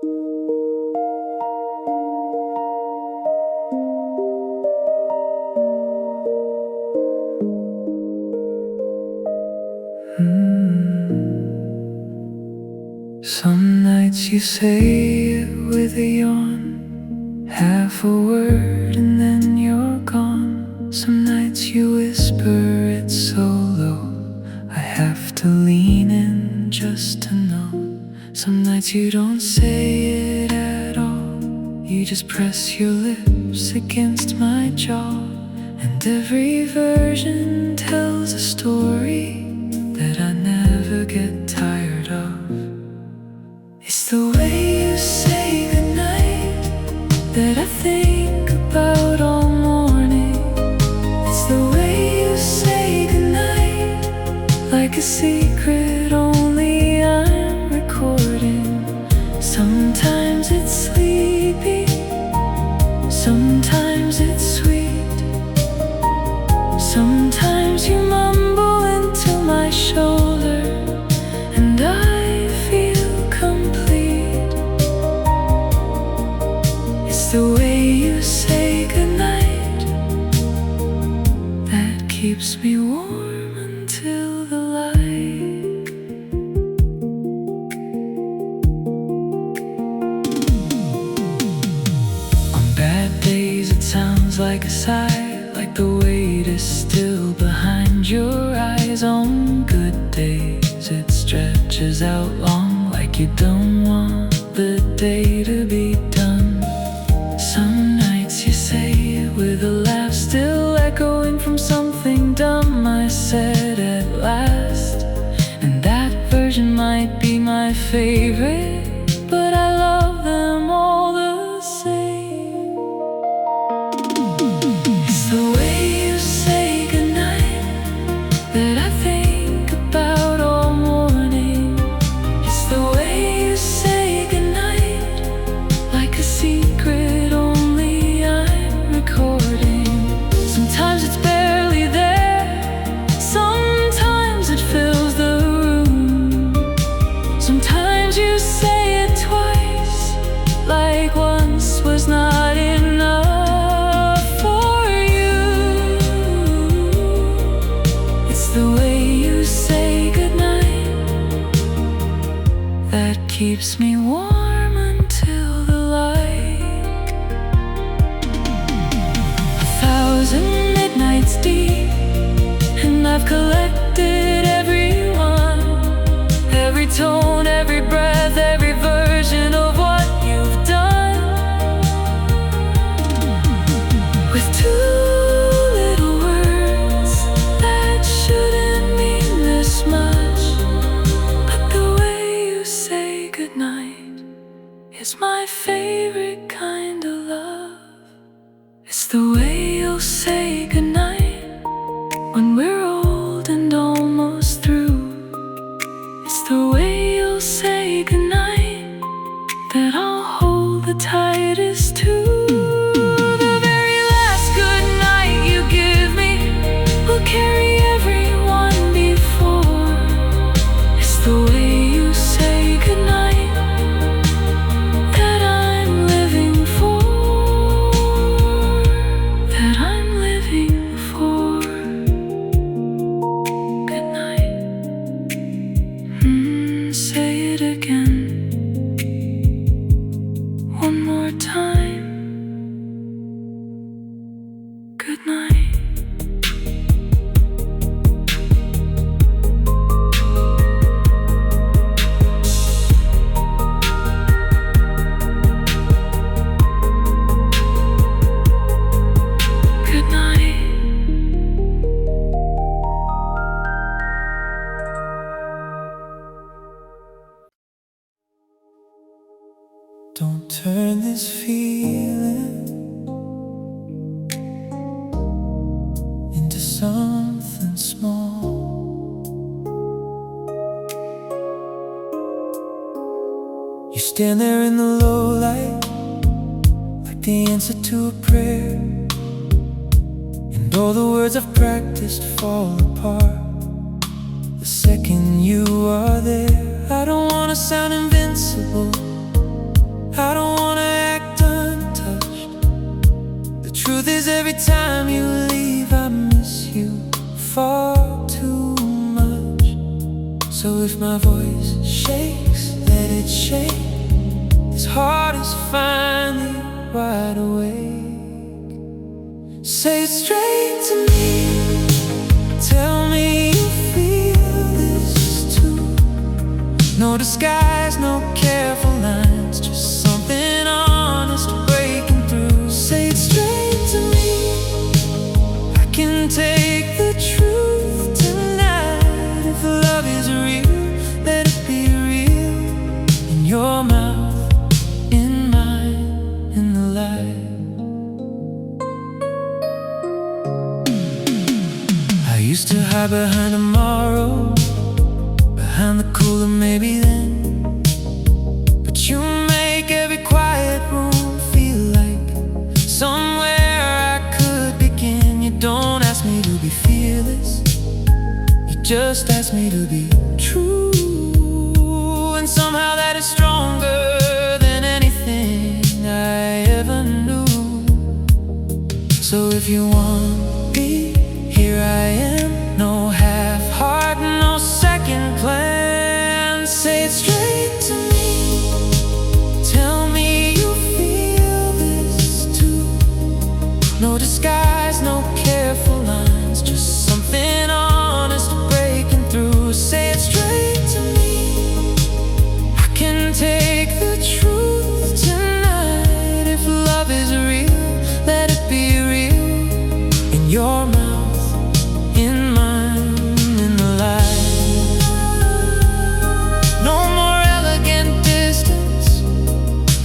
Some nights you say it with a yawn, half a word and then you're gone. Some nights you whisper it so low, I have to lean in just to know. Some nights you don't say it at all, you just press your lips against my jaw. And every version tells a story that I never get tired of. It's the way you say goodnight that I think about all morning. It's the way you say goodnight, like a secret only I'm recording. Sometimes it's sleepy, sometimes it's sweet. Sometimes you mumble into my shoulder and I feel complete. It's the way you say goodnight that keeps me warm until the light. On bad days it sounds like a sigh, like the weight is still behind your eyes. On good days it stretches out long, like you don't want the day to be done. Some nights you say it with a laugh, still echoing from something dumb I said at last. And that version might be my favorite, but I love them all the same. It's the way you say goodnight that I think about all morning. It's the way you say goodnight, like a secret only I'm recording. Sometimes it's barely there, sometimes it fills the room. Sometimes you say it twice, like once was not enough for you. It's the way you say goodnight that keeps me warm until the light. 1,000 midnights deep, and I've collected every one, every tone, every breath, every version of what you've done. With two little words that shouldn't mean this much, but the way you say goodnight is my favorite kind of love. It's the way you'll say goodnight when we're old and almost through. It's the way you'll say goodnight that I'll hold the tightest to. The very last goodnight you give me will carry everyone before. It's the way you say goodnight that I'm living for, that I'm living for. Goodnight. Say it again, one more time. Good night. Good night. Don't turn this feeling into something small. You stand there in the low light, like the answer to a prayer, and all the words I've practiced fall apart the second you are there. I don't wanna sound invincible, I don't wanna act untouched. The truth is every time you leave I miss you far too much. So if my voice shakes, let it shake. This heart is finally wide awake. Say it straight to me. Tell me you feel this too. No disguise, no careful lines, just something honest breaking through. Say it straight to me. I can take the truth tonight. If love is real, let it be real. In your mouth, in mine, in the light. I used to hide behind tomorrow, behind the cooler maybe then. But you make every quiet room feel like somewhere I could begin. You don't ask me to be fearless, you just ask me to be true. And somehow that is stronger than anything I ever knew. So if you want me, here I am. No half heart, no second plan. Say it straight to me. Tell me you feel this too. No disguise, no careful lines, just something honest breaking through. Say it straight to me. I can take the truth tonight. If love is real, let it be real. In your mouth, in mine, in the light. No more elegant distance,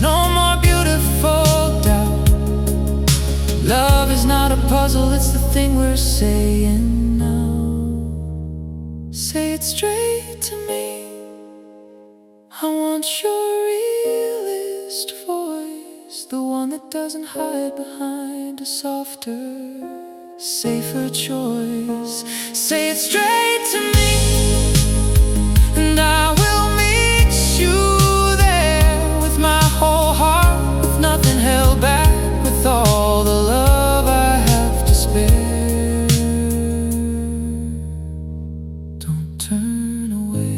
no more beautiful doubt. Love is not a puzzle, it's the thing we're saying now. Say it straight to me. I want your realist voice, the one that doesn't hide behind a softer, safer choice. Say it straight to me, and I will meet you there with my whole heart, with nothing held back, with all the love I have to spare. Don't turn away.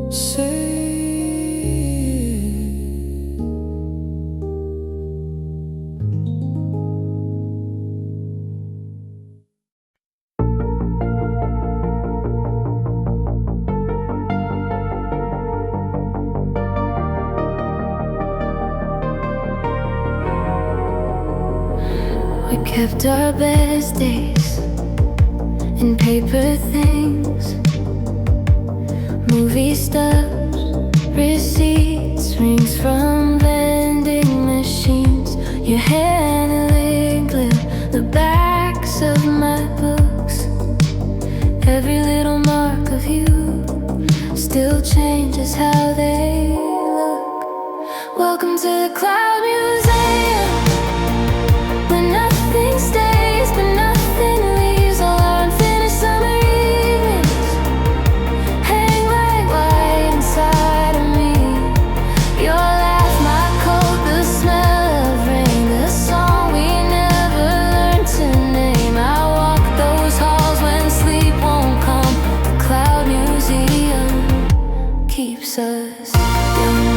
Say we kept our best days in paper things, movie stubs, receipts, rings from vending machines, your handling glue, the backs of my books. Every little mark of you still changes how they look. Welcome to the Cloud Museum, where nothing stays but nothing leaves. All our unfinished summer evenings hang like light inside of me. Your laugh, my coat, the smell of rain, the song we never learned to name. I walk those halls when sleep won't come. The Cloud Museum keeps us young.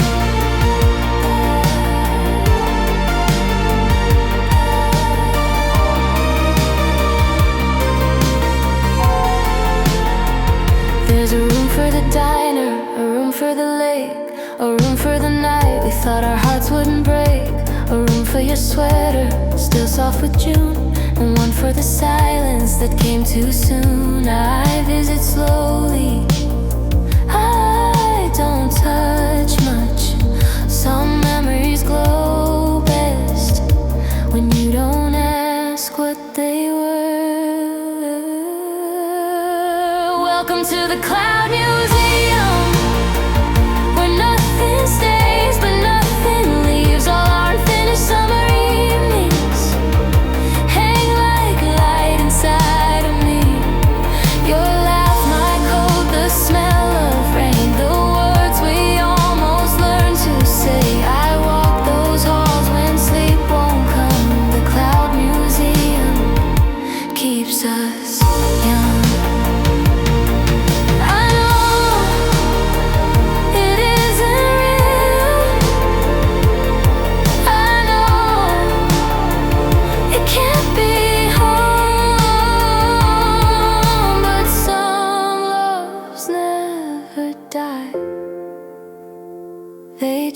There's a room for the diner, a room for the lake, a room for the night we thought our hearts wouldn't break, a room for your sweater, still soft with June, and one for the silence that came too soon. I visit slowly, I don't touch much. Some memories glow best when you don't ask what they were. Welcome to the Cloud Museum, where nothing stays but nothing leaves. All our unfinished summer evenings hang like light inside of me. Your laugh, my coat, the smell of rain,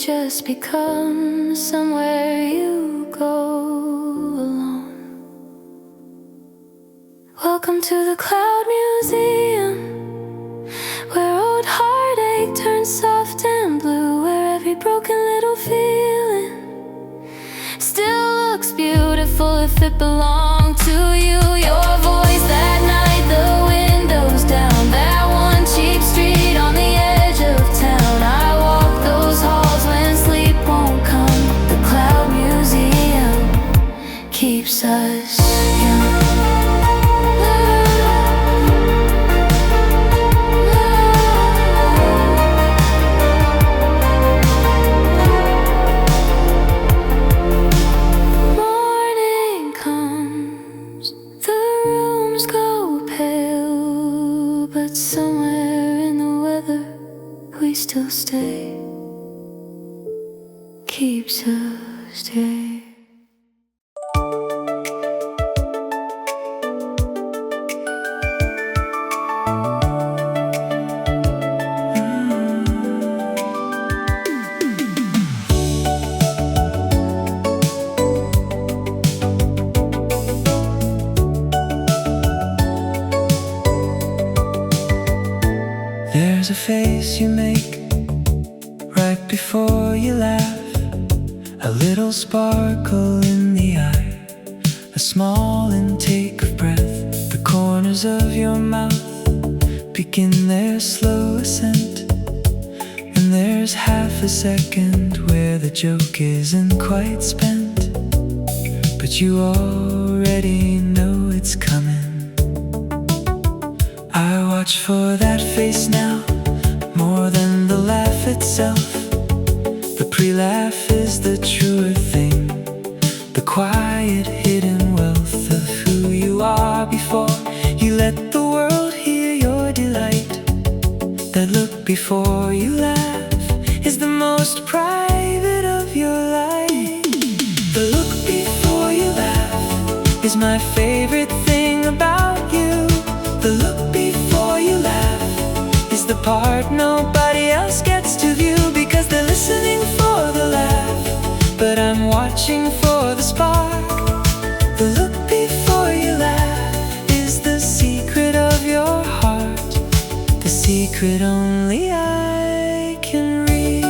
just become somewhere you go alone. Welcome to the Cloud Museum, where old heartache turns soft and blue, where every broken little feeling still looks beautiful if it belonged to you. Your voice that night, the windows down, that one cheap street on the edge of town. I walk those halls when sleep won't come. The Cloud Museum keeps us young. But somewhere in the weather we still stay, keeps us stay. There's a face you make right before you laugh, a little sparkle in the eye, a small intake of breath. The corners of your mouth begin their slow ascent, and there's half a second where the joke isn't quite spent, but you already know it's coming. I watch for that face now, more than the laugh itself. The pre-laugh is the truer thing, the quiet hidden wealth of who you are before you let the world hear your delight. That look before you laugh is the most private of your life. The look before you laugh is my favorite thing about you. The look before you laugh is the part nobody else gets to view, because they're listening for the laugh, but I'm watching for the spark. The look before you laugh is the secret of your heart, the secret only I can read.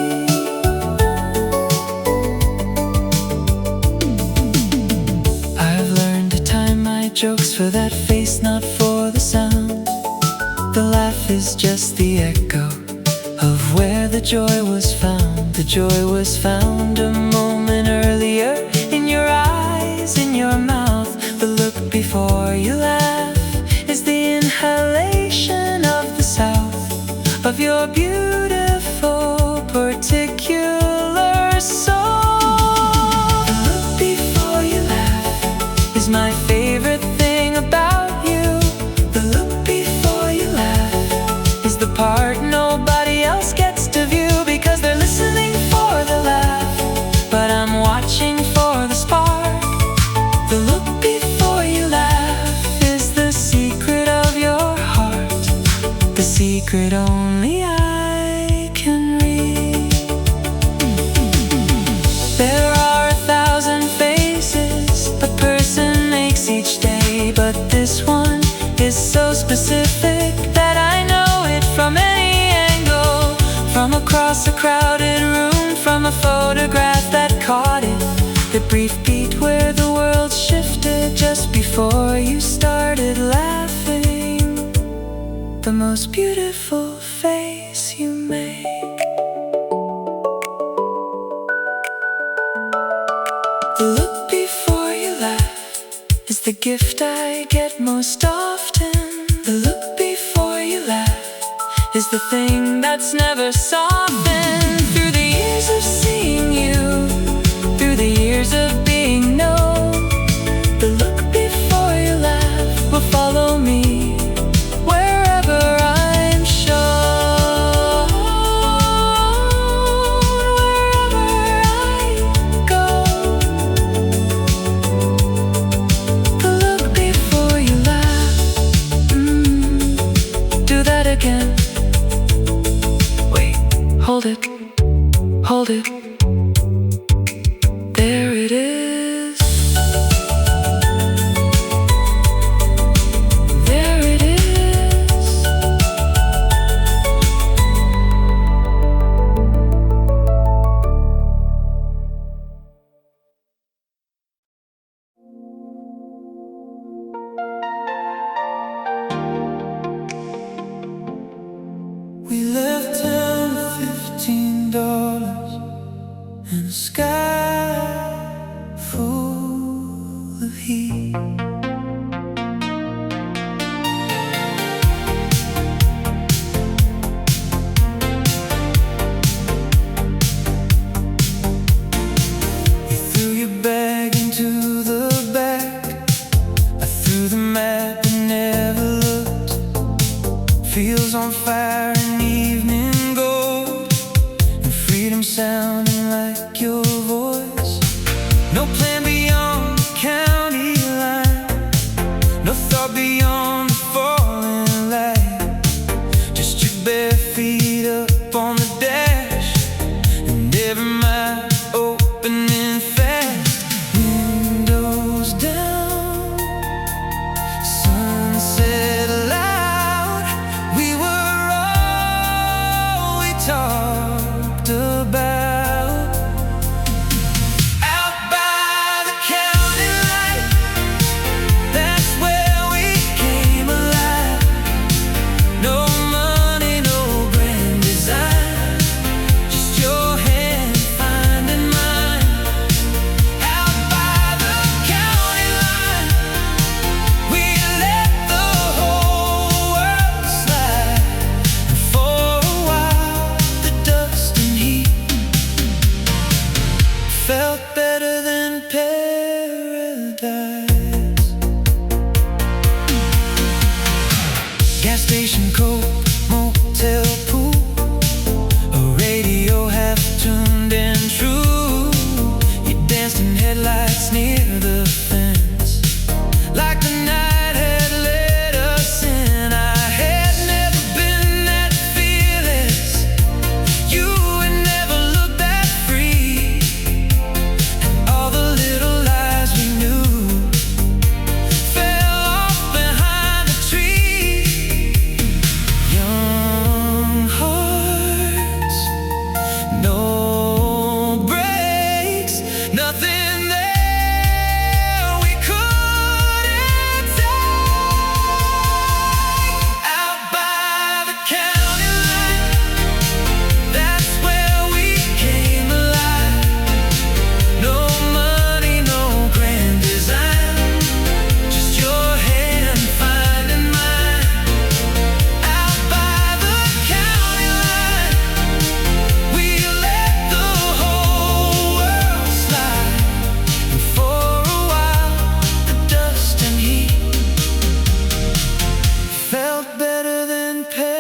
I've learned to time my jokes for that face, not for the sound. The laugh is just the echo of where the joy was found. The joy was found a moment earlier, in your eyes, in your mouth. The look before you laugh is the inhalation of the south, of your beautiful particular soul. The look before you laugh is my favorite thing about you. The look before you laugh is the part nobody else gets to view, because they're listening for the laugh, but I'm watching for the spark. The look before you laugh is the secret of your heart, the secret only I can read. There are 1,000 faces a person makes each day, but this one is so specific that I know it from any angle, from across a crowded room, from a photograph that caught it, the brief beat where the world shifted just before you started laughing, the most beautiful face you make. The look before you laugh is the gift I get most often. The look before you laugh is the thing that's never softened. Through the years of seeing you, through the years of being known, the look before you laugh will follow me wherever I'm shown, wherever I go. The look before you laugh, do that again. Wait, hold it, hold it. sky full of heat. You threw your bag into the back. I threw the map and never looked. Fields on fire in evening gold, and freedom sounding like your voice. No plan beyond the county line, no thought beyond the falling light. Just your bare feet up on the dash, and every mile opening fast. Windows down, sunset loud. We were all we talked about. Out by the county line, that's where we came alive. No money, no grand design, just your hand finding mine. Out by the county line, we let the whole world slide. And for a while, the dust and heat felt better than paradise. Gas station, coke, motel, pool, a radio half tuned and true. You danced in headlights near the fence, like the night had let us in. I had never been that fearless, you had never looked that free. And all the little lies we knew fell off behind the tree. Young hearts, no brakes, nothing there we couldn't take. Out by the county line, that's where we came alive. No money, no grand design, just your hand finding mine. Out by the county line, we let the whole world slide. And for a while, the dust and heat felt better than paradise.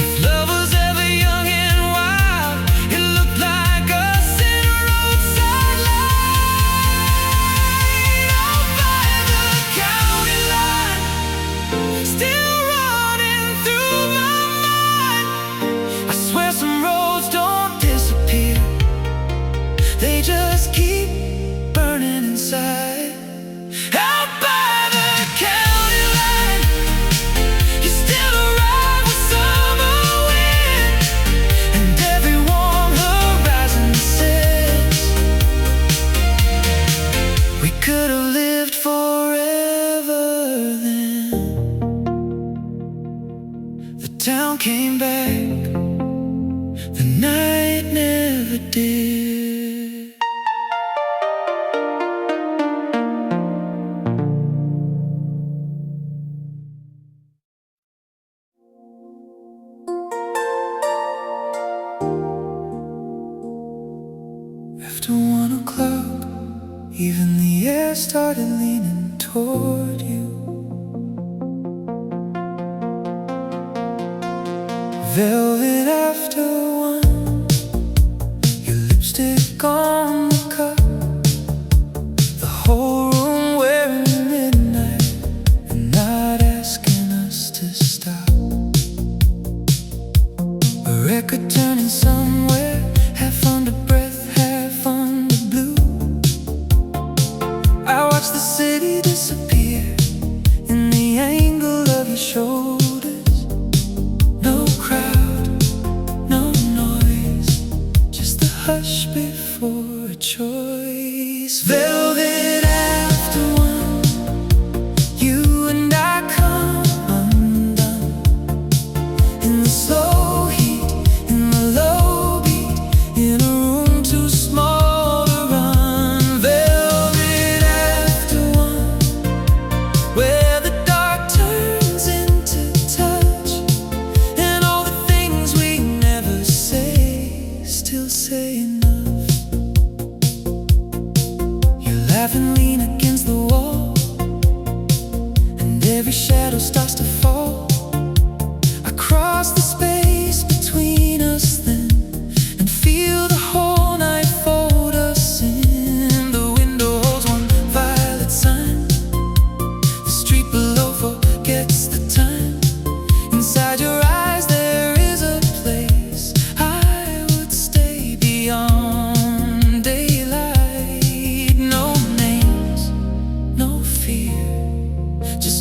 If love was ever young and wild, it looked like us in a roadside light. Out by the county line, still running through my mind. I swear some roads don't disappear, they just keep burning inside. Out by the county line, you still ride with summer wind, and every warm horizon says we could have lived forever then. The town came back, the night never did. After 1 o'clock, even the air started leaning toward you. Velvet after 1, your lipstick on the cup, the whole room wearing midnight and not asking us to stop. A record turning somewhere, half under breath, half under blue. I watch the city disappear in the angle of your shoulders. No crowd, no noise, just the hush before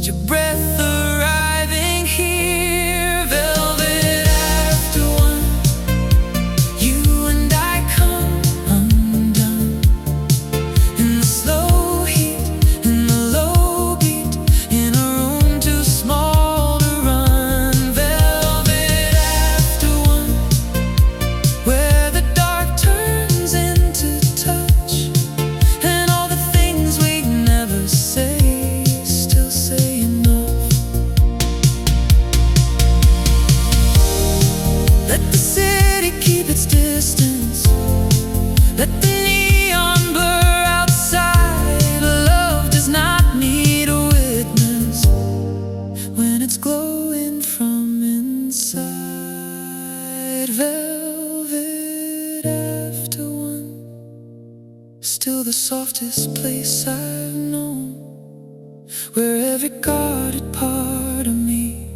just your breath arriving here. Velvet after one, you and I come undone in the slow heat, in the low beat, in a room too small to run. Velvet after one, where the dark turns into touch, and all the things we never say still say enough. Let the city keep its distance, let the neon blur outside. Love does not need a witness when it's glowing from inside. Velvet after one, still the softest place I've known, where every guarded part of me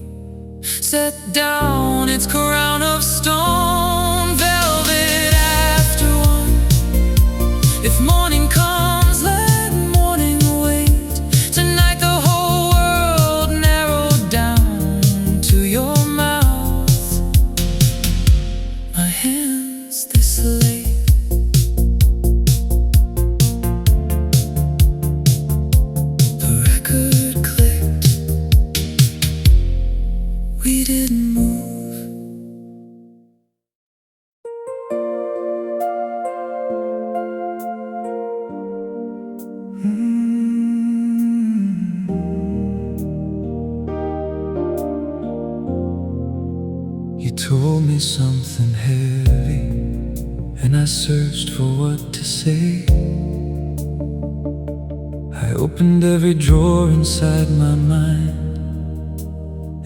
set down its crown of stone. Velvet after one, if morning comes, let morning wait. Tonight the whole world narrowed down to your mouth. My hands, they slay. The record clicked, we didn't move. You told me something heavy, and I searched for what to say. I opened every drawer inside my mind,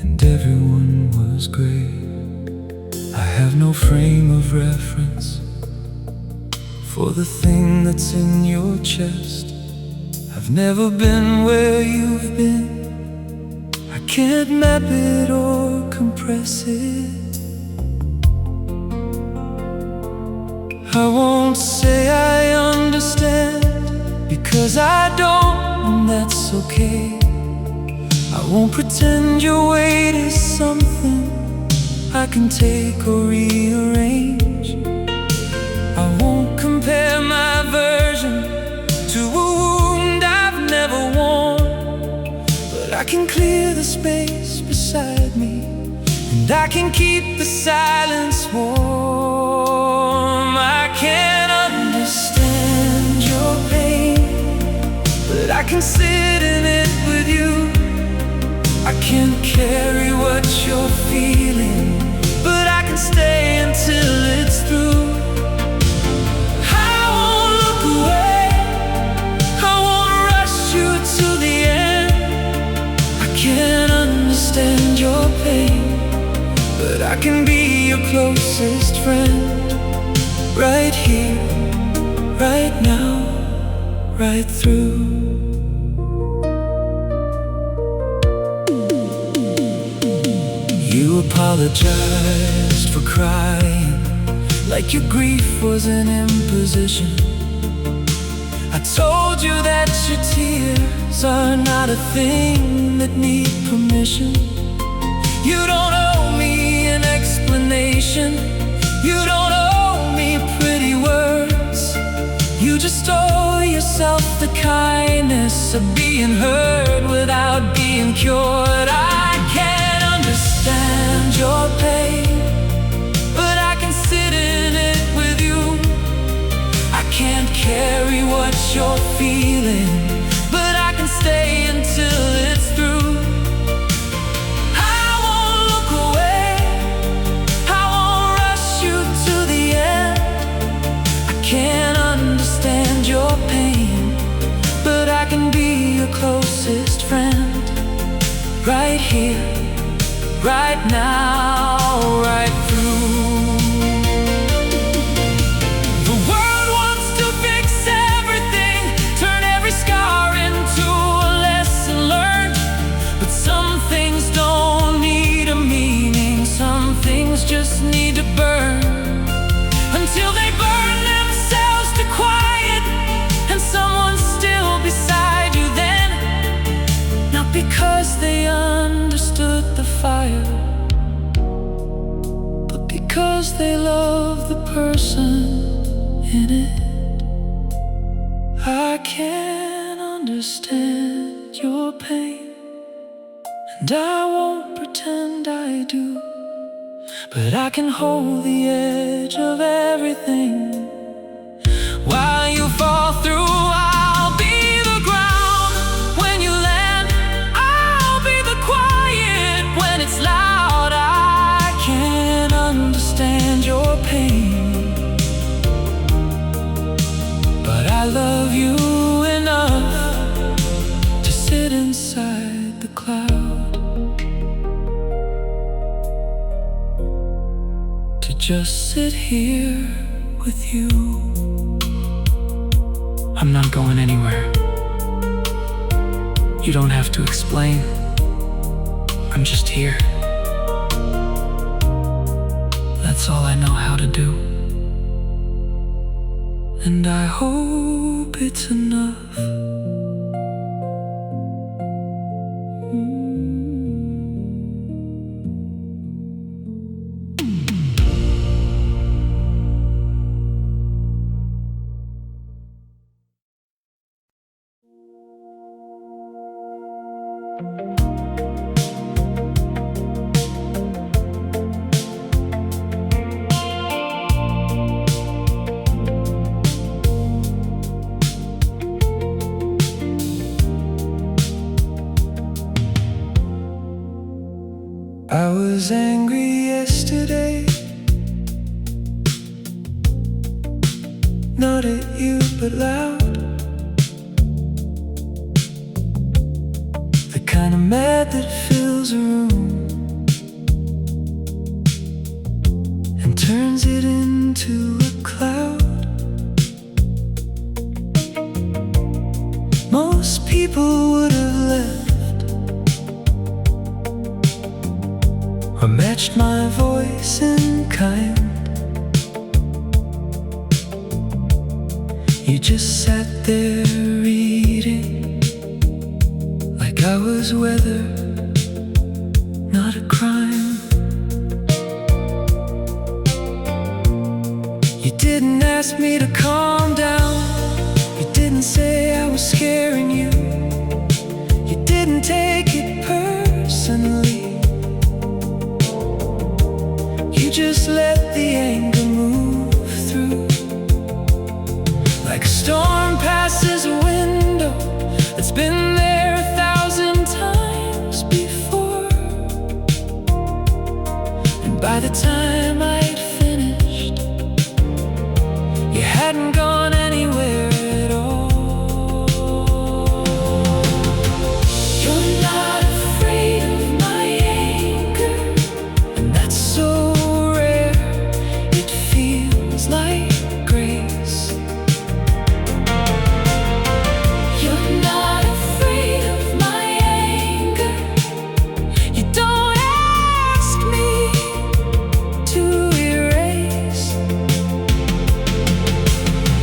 and everyone was gray. I have no frame of reference for the thing that's in your chest. I've never been where you've been. I can't map it or compress it. I won't say I understand, because I don't, and that's okay. I won't pretend your weight is something I can take or rearrange. I won't compare my version to a wound I've never worn, but I can clear the space beside me, and I can keep the silence warm. I can't understand your pain, but I can sit in it with you. I can't carry what you're feeling, but I can stay until it's through. I won't look away, I won't rush you to the end. I can't understand your pain, but I can be your closest friend. Right here, right now, right through. You apologized for crying, like your grief was an imposition. I told you that your tears are not a thing that need permission. You don't owe me an explanation, you don't owe me pretty words. You just owe yourself the kindness of being heard without being cured. I can't understand your pain, but I can sit in it with you. I can't carry what you're feeling, but I can stay until it's through. I won't look away, I won't rush you to the end. I can't understand your pain, but I can be your closest friend. Right here, right now, right through. The world wants to fix everything, turn every scar into a lesson learned. But some things don't need a meaning, some things just need to burn until they burn themselves to quiet, and someone's still beside you then. Now because they understood the fire, but because they love the person in it. I can understand your pain, and I won't pretend I do, but I can hold the edge of everything. While you fall through, I'll be the ground. When you land, I'll be the quiet. When it's loud, I can understand your pain, but I love you enough to sit inside the cloud, to just sit here with you. I'm not going anywhere. You don't have to explain. I'm just here. That's all I know how to do, and I hope it's enough. I was angry yesterday, not at you but loud, the kind of mad that fills a room and turns it into a cloud. Most people would have left or matched my voice in kind. You just sat there reading like I was weather, not a crime. You didn't ask me to calm down. You didn't say I was scaring you. You didn't take it personally. You just let the anger move through like a storm passes a window that's been there 1,000 times before. And by the time I'd finished, you hadn't gone anywhere at all. You're not afraid of my anger, and that's so like grace. You're not afraid of my anger. You don't ask me to erase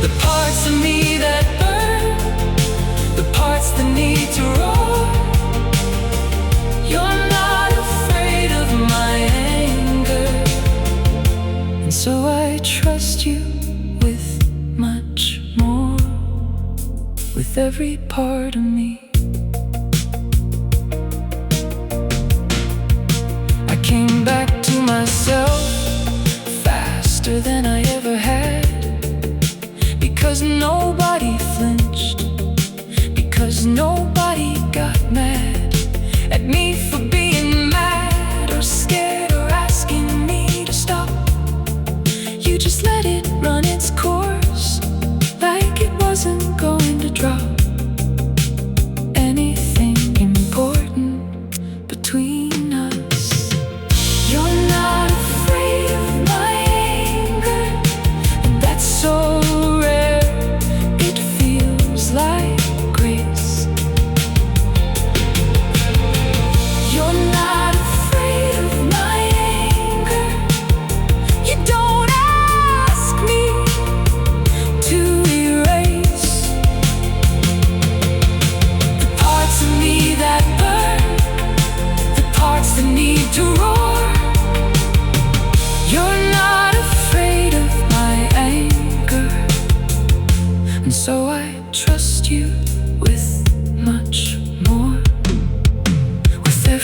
the parts of me that burn, the parts that need to roar. You're not afraid of my anger, and so I trust you with much more, with every part of me. I came back to myself faster than I ever had, because nobody flinched, because nobody got mad at me for being mad or scared or asking me to stop. You just let it run its course like it wasn't going to drop.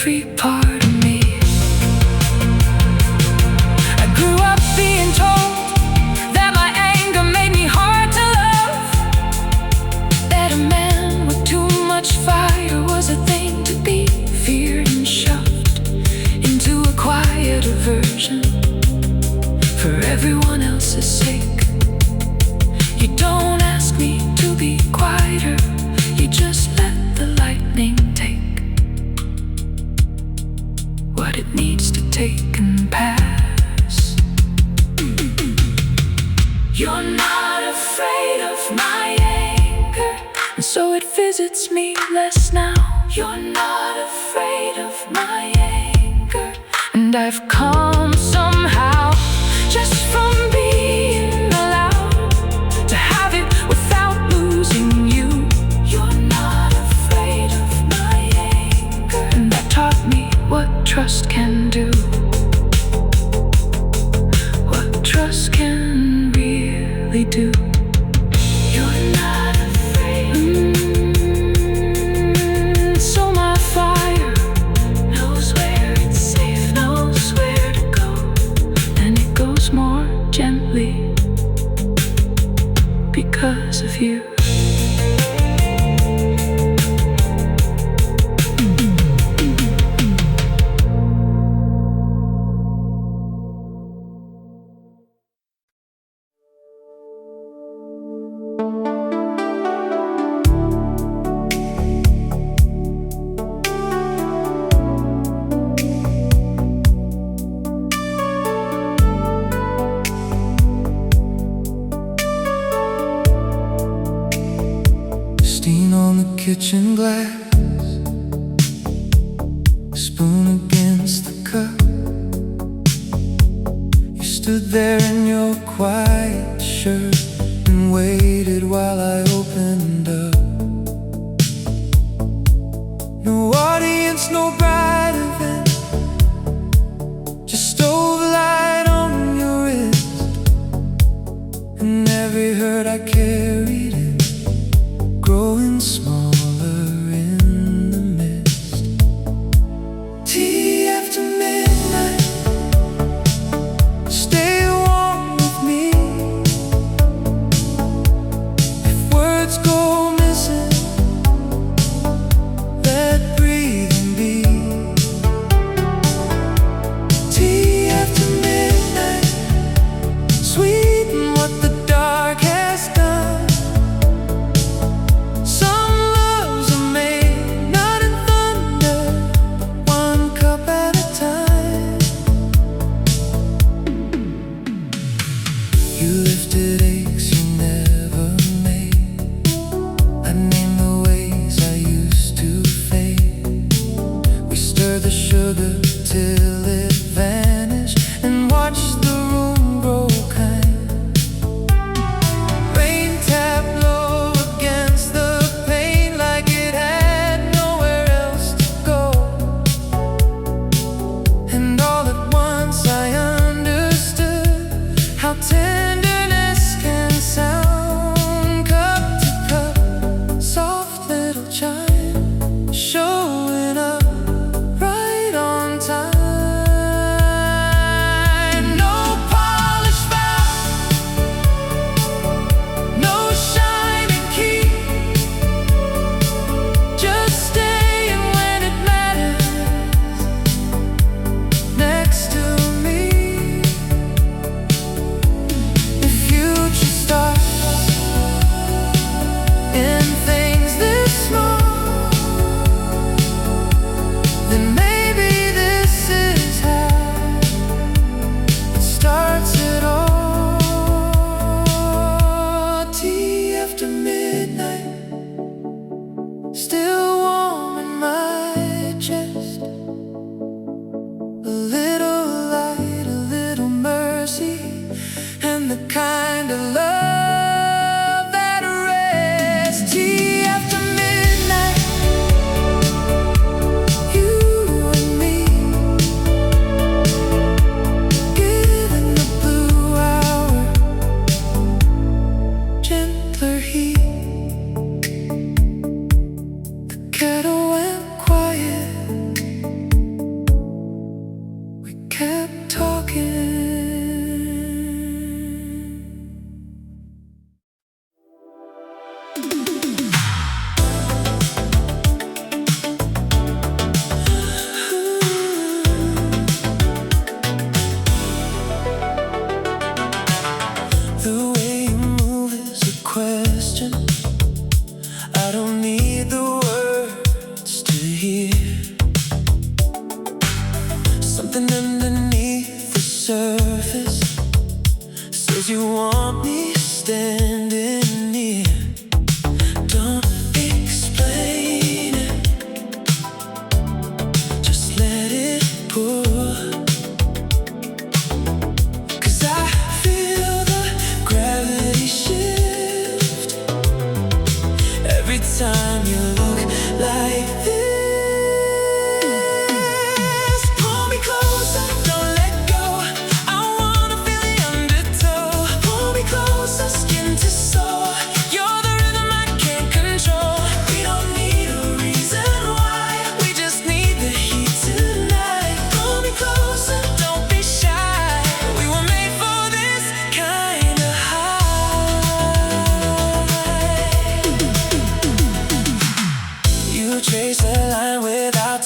every part of me. I grew up being told that my anger made me hard to love, that a man with too much fire was a thing to be feared and shoved into a quieter version for everyone else's sake. You don't ask me to be quieter, you just let the lightning take what it needs to take and pass. You're not afraid of my anger, and so it visits me less now. You're not afraid of my anger, and I've come somehow just from being allowed to have it without losing you. You're not afraid of my anger, and that taught me what trust can do, what trust can really do. You're not afraid. So my fire knows where it's safe, knows where to go, and it goes more gently because of you. Stain on the kitchen glass, spoon against the cup. You stood there in your quiet shirt and waited while I opened up. No audience, no bright event, just stove light on your wrist, and every hurt I carried it growing smaller in the mist. Tea after midnight, stay warm with me. If words go missing, let breathing be. Tea after midnight, sweeten what the dark has done. You lifted aches you never made. I named the ways I used to fade. We stirred the sugar till it vanished and watched the room grow kind. Rain tapped low against the pane like it had nowhere else to go. And all at once I understood how tenderness can sound. Cup to cup, soft little chime, showing up right on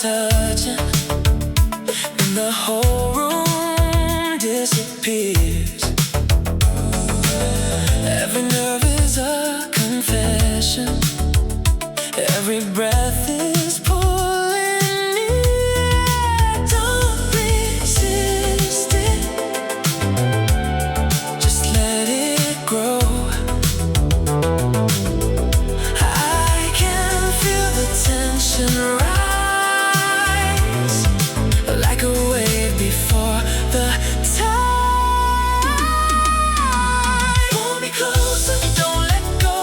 touching, and the whole room disappears. Every nerve is a confession, every breath is pulling near. Don't resist it, just let it grow. I can feel the tension rise, like a wave before the tide. Pull me closer, don't let go.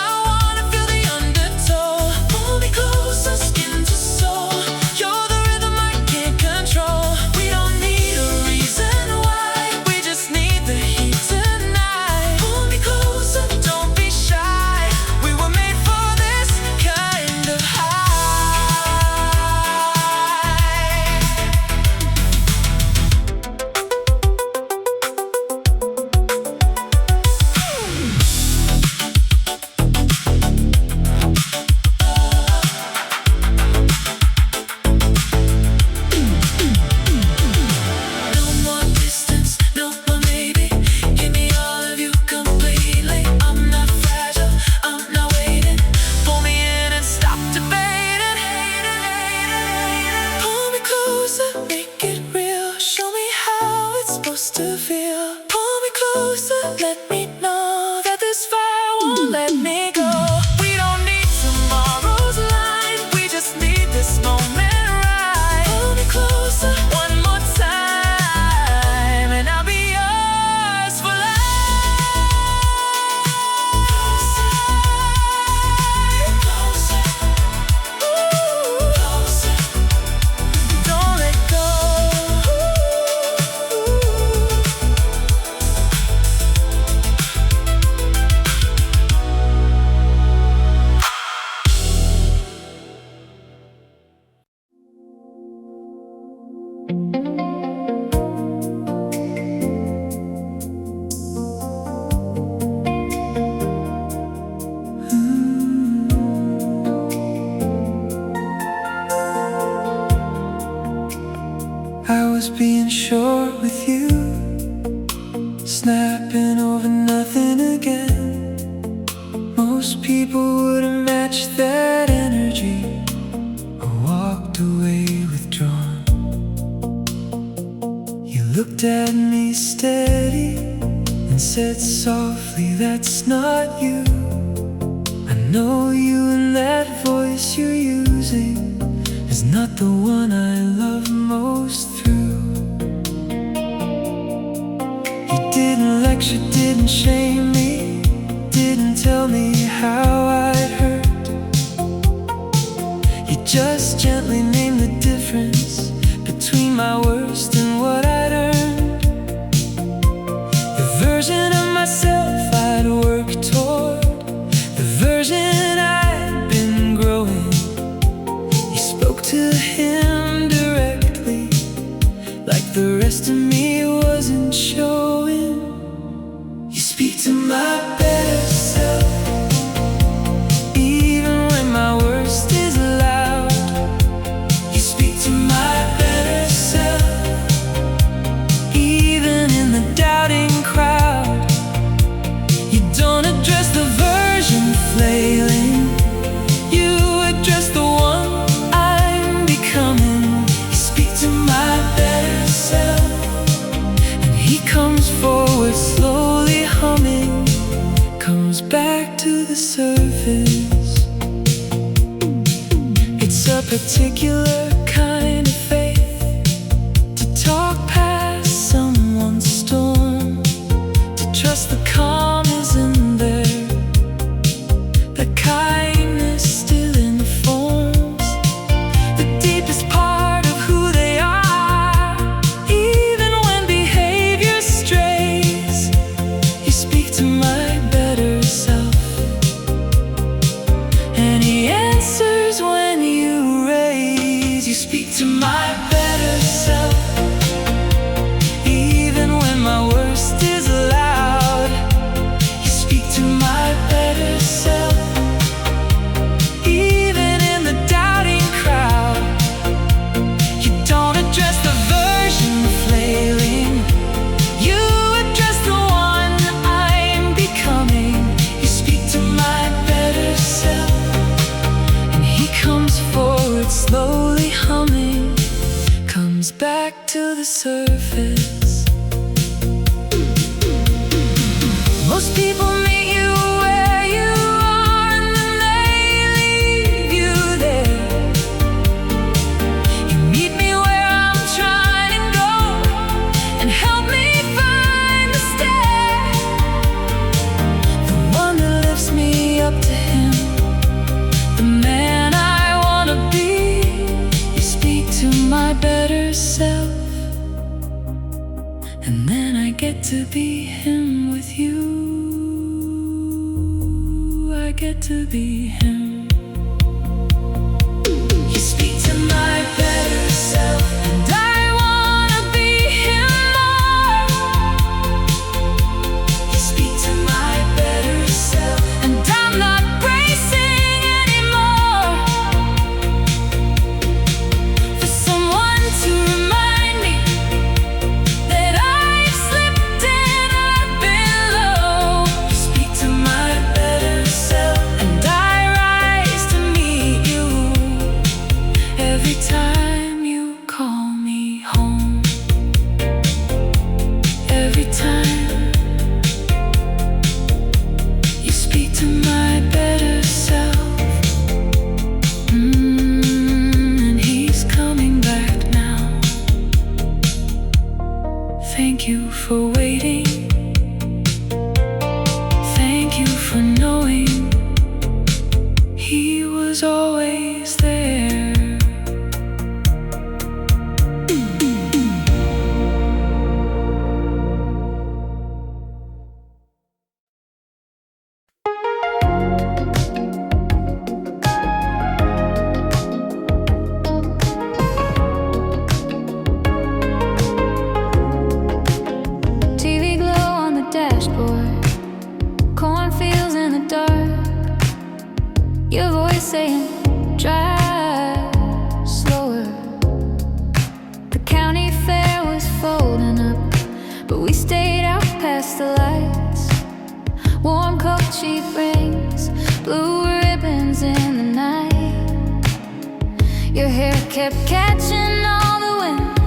I wanna feel the undertow. Pull me closer, skin to soul. You're the rhythm I can't control. We don't need a reason why, we just need the heat tonight. Pull me closer, don't be shy. We were made for this kind of high. No more distance, no more maybe. Give me all of you completely. I'm not fragile, I'm not waiting. Pull me in and stop debating. Pull me closer, make it real. Show me how it's supposed to feel. Pull me closer, let me know that this fire won't let me go. We don't need tomorrow's line, we just need this moment right. Pull me closer, one more time, and I'll be yours for life. Closer, closer, don't let go. I was being short with you, snapping over nothing again. Most people wouldn't match that energy, or walked away withdrawn. You looked at me steady and said softly, "That's not you." I know you, and that voice you're using is not the one I love most through. You didn't lecture, didn't shame me, didn't tell me how I'd hurt. You just gently named the difference between my worst and what I'd earned. The version of myself I'd worked toward, the version I'd been growing. You spoke to him directly, like the rest of me wasn't showing. You speak to my better self, even when my worst is loud. You speak to my better self, even in the doubting crowd. You don't address the version flailing, you address the one I'm becoming. You speak to my better self, and he comes forward slowly humming, comes back to the surface. It's a particular kind of faith, to talk past someone's storm, to trust the calm isn't there, the kindness still informs the deepest part of who they are. Even when behavior strays, you speak to my better self, and he answers when you raise. You speak to my better self, even when my worst is loud. You speak to my better self, even in the doubting crowd. back to the surface. Most people meet you where you are and then they leave you there. You meet me where I'm trying to go and help me find the stair, the one that lifts me up to him, the man I wanna be. You speak to my better self, and then I get to be him with you. I get to be him. You speak to my better self, and I wanna be him more. You speak to my better self, and I'm not bracing anymore for someone to remind me that I've slipped and I've been low. You speak to my better self, and I rise to meet you every time you call me home. Every time you speak to my better self, and he's coming back now. Thank you for waiting. Thank you for knowing he was always there. TV glow on the dashboard, cornfields in the dark. Your voice saying, drive slower. The county fair was folding up, but we stayed out past the lights. Warm coat, cheap rings, blue ribbons in the night. Your hair kept catching all the wind,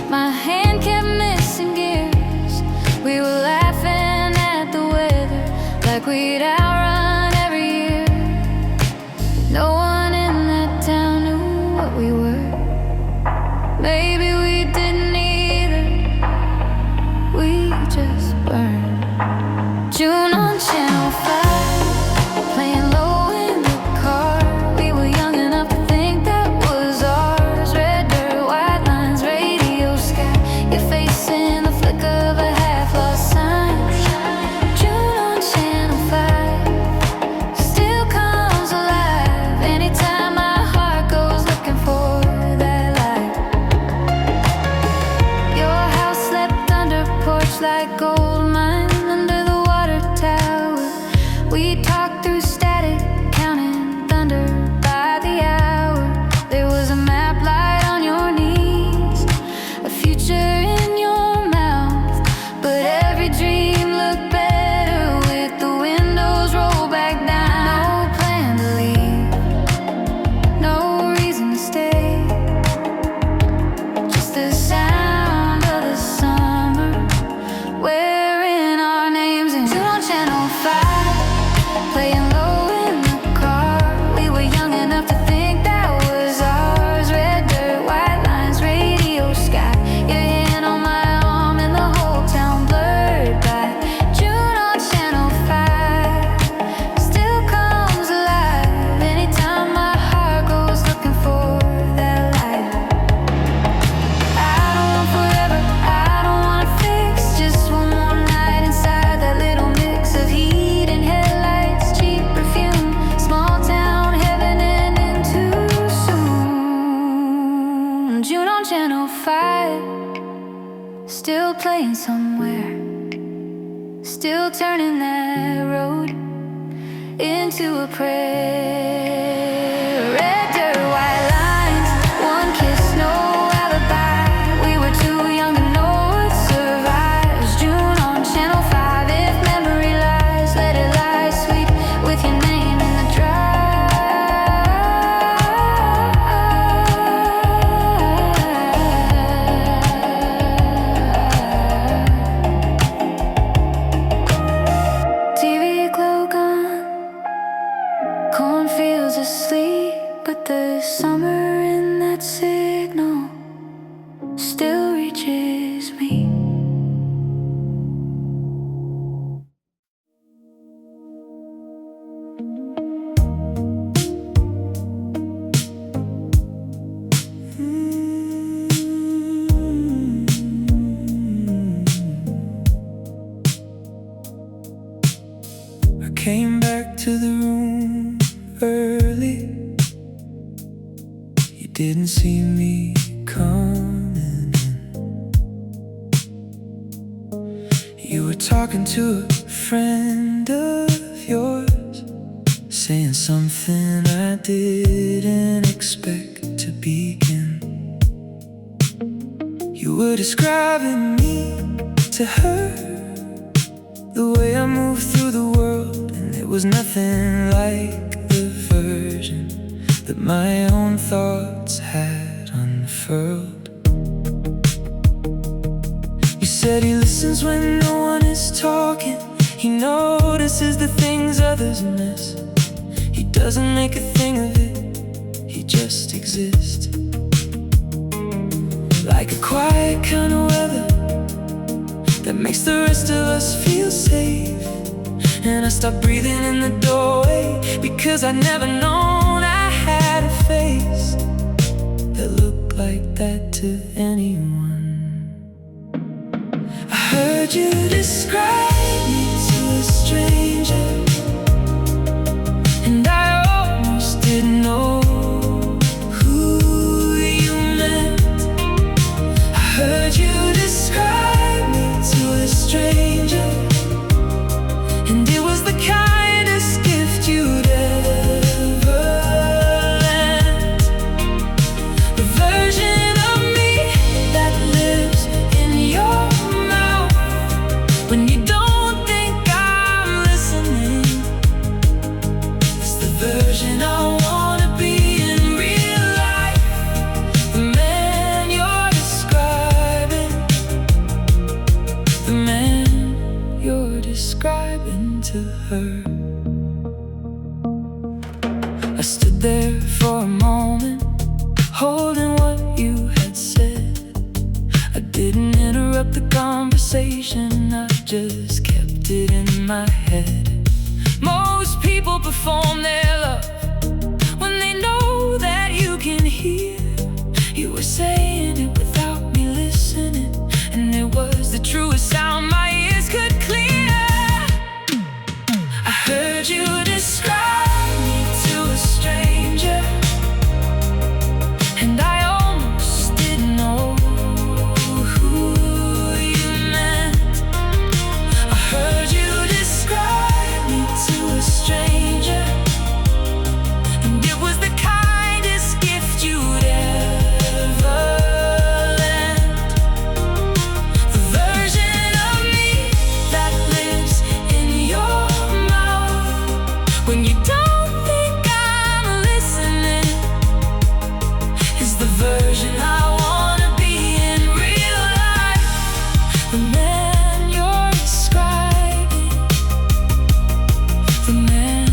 my hand kept missing gears. We were laughing at the weather like we'd outrun every year. No one in that town knew what we were. Maybe we didn't either. We just burned. June on Channel 5, playing low in the car. We were young enough to think that was ours. Red dirt, white lines, radio sky, your face in the flick of a half-lost sign. June on Channel 5 still comes alive anytime my heart goes looking for that light. Your house slept under porch like gold mine under the water tower. We talked through static, counting thunder by the hour. There was a map light on your knees, a future in your mouth, but every dream looked better with the windows rolled back down. No plan to leave, no reason to stay, just the sound of the summer wearing our names in. June on Channel 5, playing low in the car. We were young enough to think that was ours. Red dirt, white lines, radio sky, your hand on my arm and the whole town blurred by. June on Channel 5 still comes alive anytime my heart goes looking for that light. I don't want forever, I don't want to fix, just one more night inside that little mix of heat and headlights, cheap perfume, small town heaven ending too soon. June on Channel 5, still playing somewhere, still turning that road into a prayer. Red dirt, white lines, one kiss, no alibi. We were too young to know what survives. June on Channel 5, if memory lies, let it lie sweet with your name in the drive. that signal still reaches me. I came back to the room early. You didn't see me coming in. You were talking to a friend of yours, saying something I didn't expect to begin. You were describing me to her, the way I moved through the world, and it was nothing like the version that my own thoughts had unfurled. You said he listens when no one is talking. He notices the things others miss. He doesn't make a thing of it, he just exists. Like a quiet kind of weather that makes the rest of us feel safe. And I stopped breathing in the doorway, because I'd never known I had a face that looked like that to anyone. I heard you describe me to a stranger, and I almost didn't know who you meant. I heard you describe me to a stranger, and it was the kindest gift you'd ever lent. The version of me that lives in your mouth when you don't think I'm listening. It's the version I wanna be in real life. The man you're describing, the man you're describing to her. I stood there for a moment, holding what you had said. I didn't interrupt the conversation, I just kept it in my head. Most people perform their love when they know that you can hear. You were saying it without me listening, and it was the truest sound my ears could clear. I heard you describe me to a stranger, and I almost didn't know who you meant. I heard you describe me to a stranger, and it was the kindest gift you'd ever lent. The version of me that lives in your mouth when you don't think I'm listening is the version I wanna be in real life. The man you're describing, the man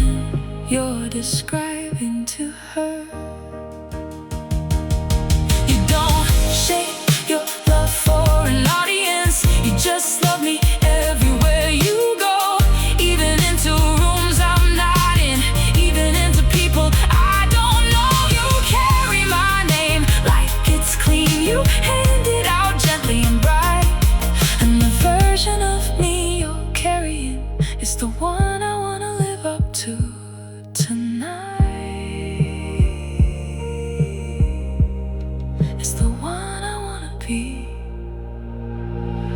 you're describing to her. You don't shape your love for an audience, you just love me everywhere you go. Even into rooms I'm not in, even into people I don't know. You carry my name like it's clean, you hand it out gently and bright. And the version of me you're carrying is the one I wanna live up to tonight. It's the one I wanna be.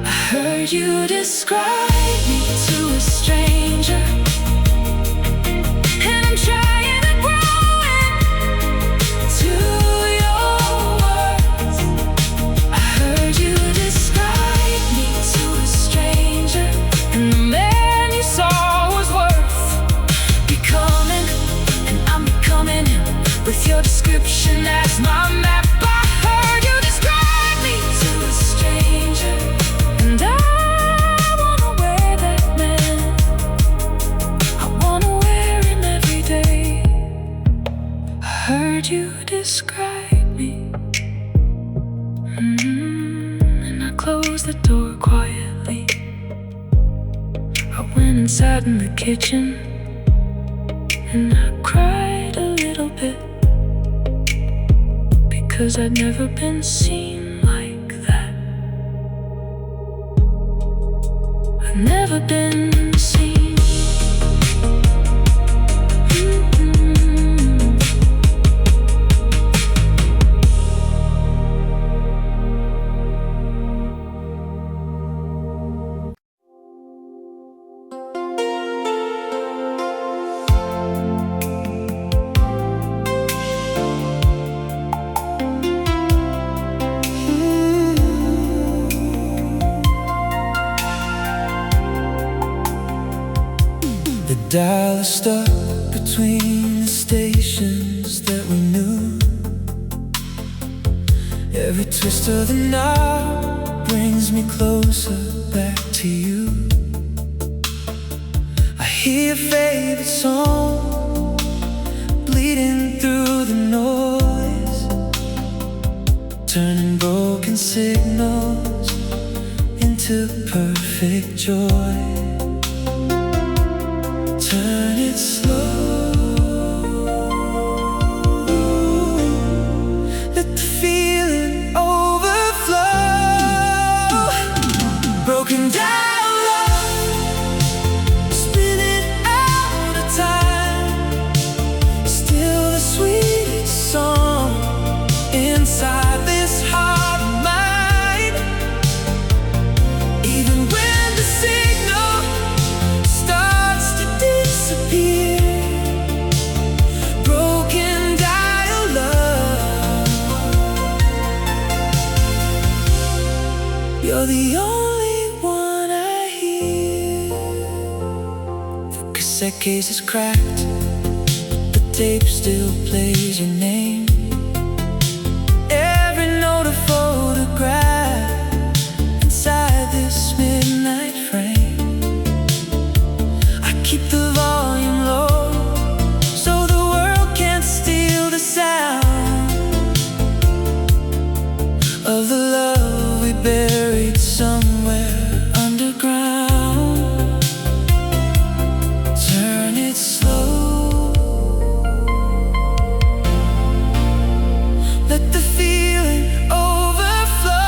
I heard you describe me to a stranger, and I'm trying to grow into your words. I heard you describe me to a stranger, and the man you saw was worth becoming, and I'm becoming him with your description as my map. I heard you describe me to a stranger, and I wanna wear that man. I wanna wear him every day. I heard you describe me closed the door quietly. I went and sat in the kitchen, and I cried a little bit, because I'd never been seen like that. I'd never been seen. The dial is stuck between the stations that we knew. Every twist of the knob brings me closer back to you. I hear your favorite song bleeding through the noise, turning broken signals into perfect joy. Turn it slow, let the feeling overflow. Broken down love, spinning out of time, still the sweetest song inside this heart of mine. Even when the signal starts to disappear, broken dial love, you're the only one I hear. The cassette case is cracked, but the tape still plays your name. Every note a photograph inside this midnight frame. I keep the volume low so the world can't steal the sound of the love we buried somewhere underground. Turn it slow, let the feeling overflow.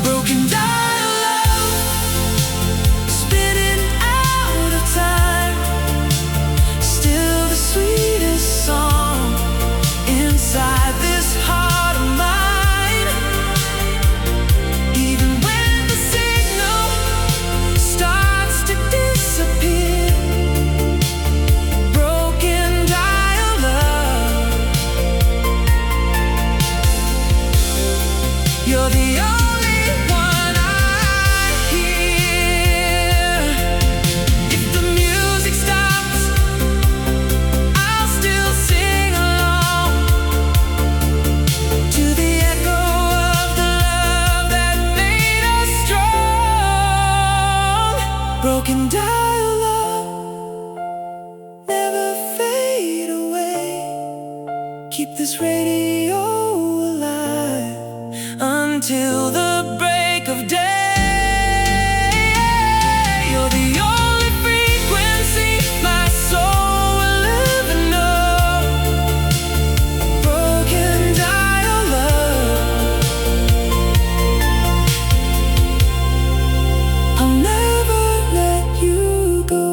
Broken dial love, spinning out of time, still the sweetest song inside this heart of mine. Even when the signal starts to disappear, broken dial love, you're the only one I hear. If the music stops, I'll still sing along to the echo of the love that made us strong. Broken dial love, never fade away. Keep this radio alive until the break of day. You're the only frequency my soul will ever know. Broken dial love, I'll never let you go.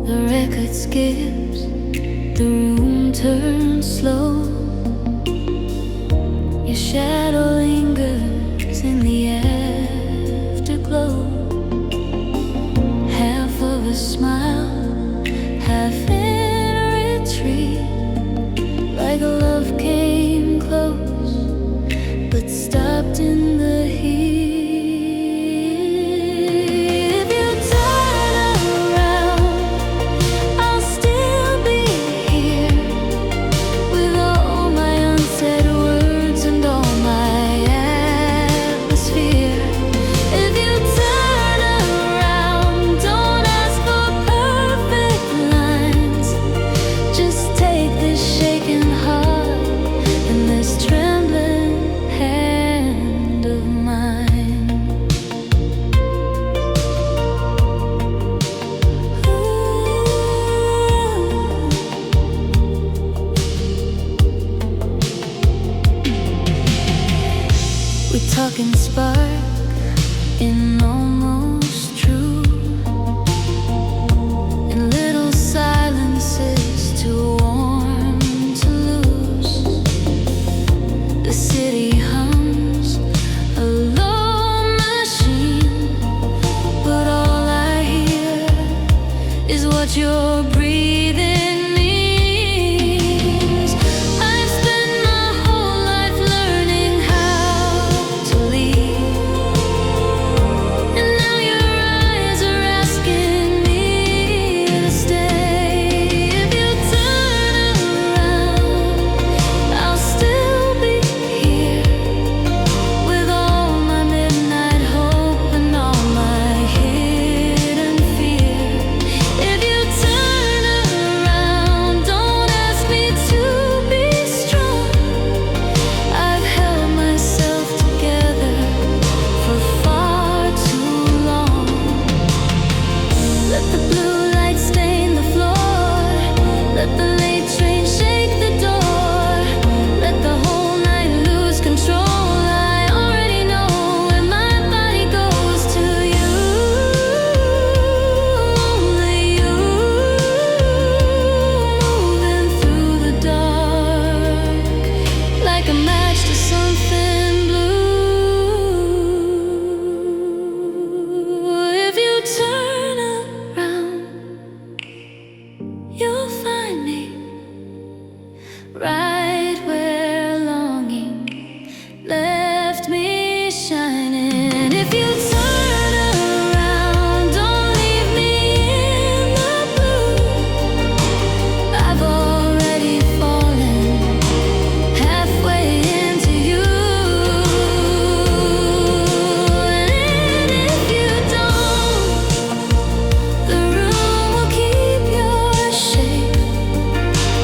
The record skips, the room turns slow. Your shadow lingers in the afterglow. Half of a smile, half in a retreat, like a love came close but stopped talking spark in almost true, in little silences too warm to lose. The city hums a low machine, but all I hear is what you're breathing. Right where longing left me shining. If you turn around, don't leave me in the blue. I've already fallen halfway into you. And if you don't, the room will keep your shape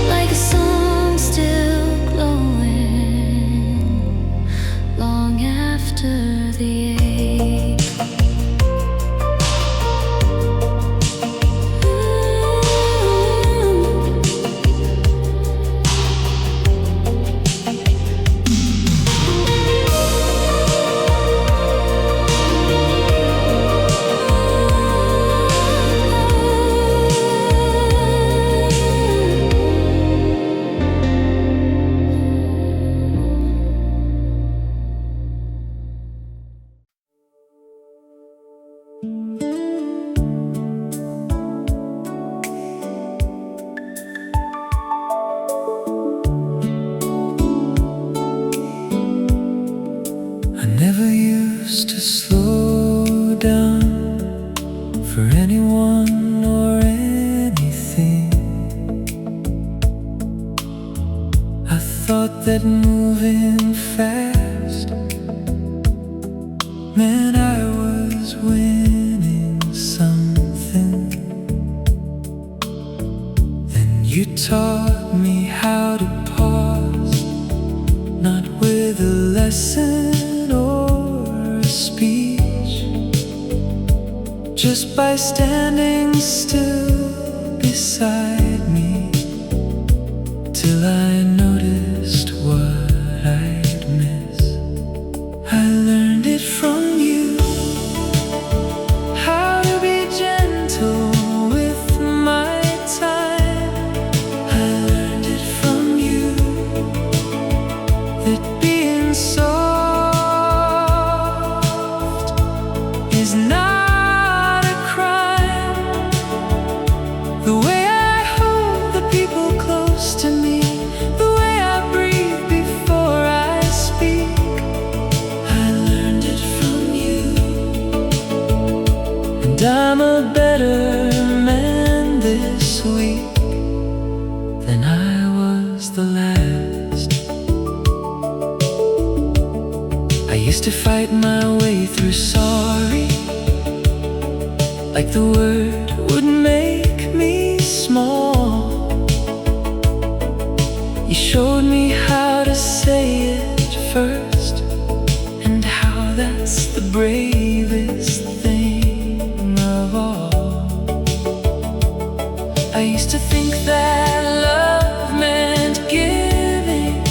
like a song still glowing long after the ache. I never used to slow down for anyone or anything. I thought that moving fast meant I was winning something. Then you taught me how to pause, not with a lesson or a speech, just by standing still beside me, till I noticed what I'd miss. I learned it from you, how to be gentle with my time. I learned it from you, that being soft is not a crime. The way I hold the people close to me, the way I breathe before I speak, I learned it from you. And I'm a better man this week than I was the last. I used to fight my way through sorry, like the word would make me small. You showed me how to say it first, and how that's the bravest thing of all. I used to think that love meant giving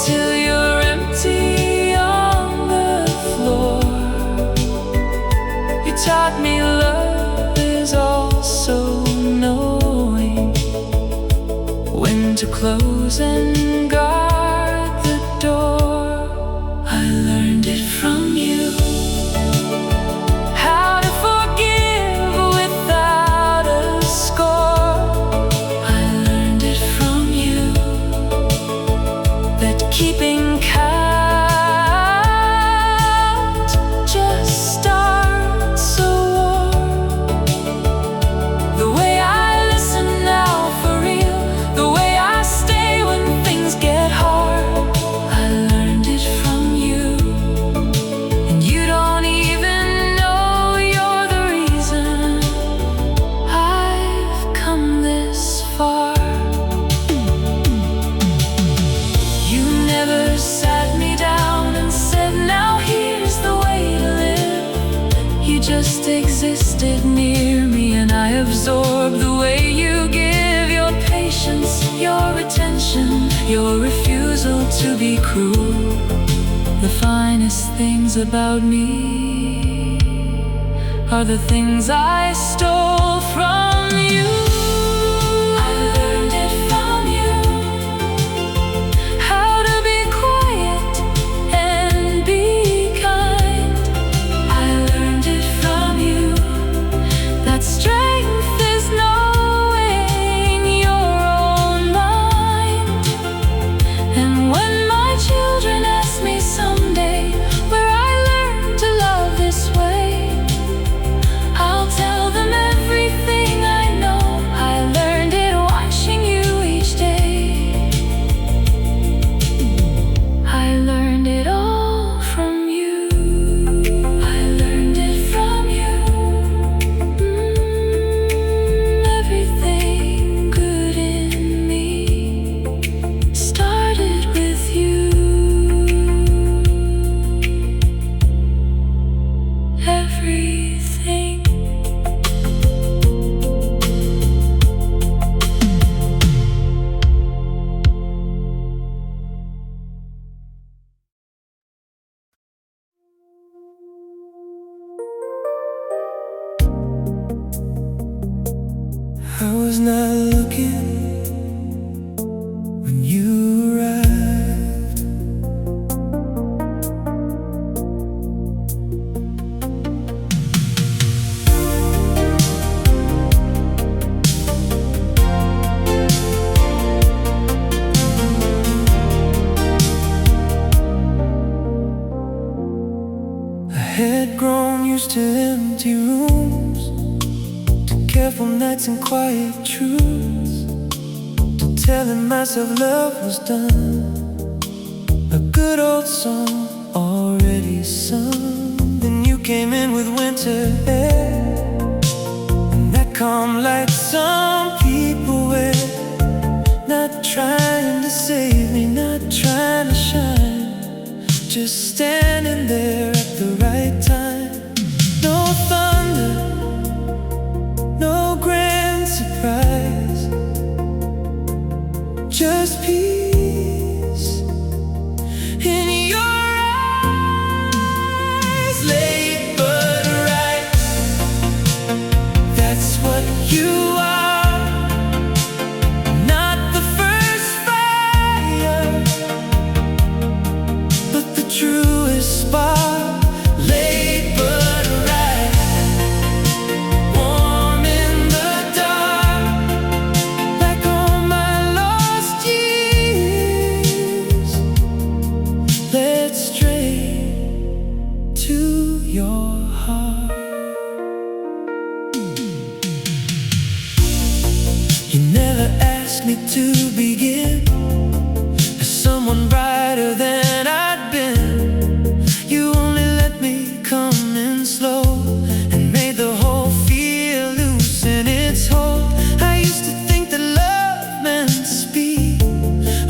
till you're empty all close and guard the door. I learned it from you. How to forgive without a score. I learned it from you. That keeping count just starts a war. The way I listen now for real, the way I stay when things get hard. I learned it from you. And you don't even know you're the reason I've come this far. You never sat me down and said, now here's the way to live. You just existed near me, and I absorbed the way you give your patience, your attention, your refusal to be cruel. The finest things about me are the things I stole from you. I learned it from you. How to be quiet and be kind. I learned it from you. That strength is knowing your own mind. And when my children ask me someday where I learned to love this way, I'll tell them everything I know. I learned it watching you each day. I learned it all from you. I learned it from you. Everything good in me started with you. Everything. I was not looking when you arrived. I had grown used to empty rooms, to careful nights and quiet truths, to telling myself love was done. A good old song already sung. Then you came in with winter air, and that calm like some people wear. Not trying to save me, not trying to shine, just standing there at the right time. No thunder, no grand surprise, just peace in your eyes. Late but right, that's what you are. Not the first fire, but the truest spark. Late but right, warm in the dark, like all my lost years, led straight to your heart. You never asked me to begin as someone brighter than I'd been. You only let me come in slow and made the whole feel loosen its hold. I used to think that love meant speed,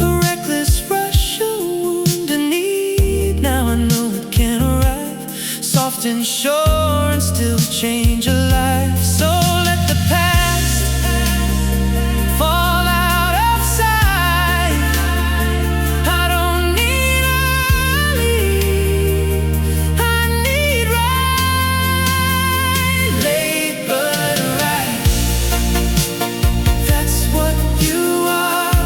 a reckless rush, a wound, a need. Now I know it can arrive, soft and sure, and still change a life. So let the past fall out of sight. I don't need early, I need right. Late but right, that's what you are.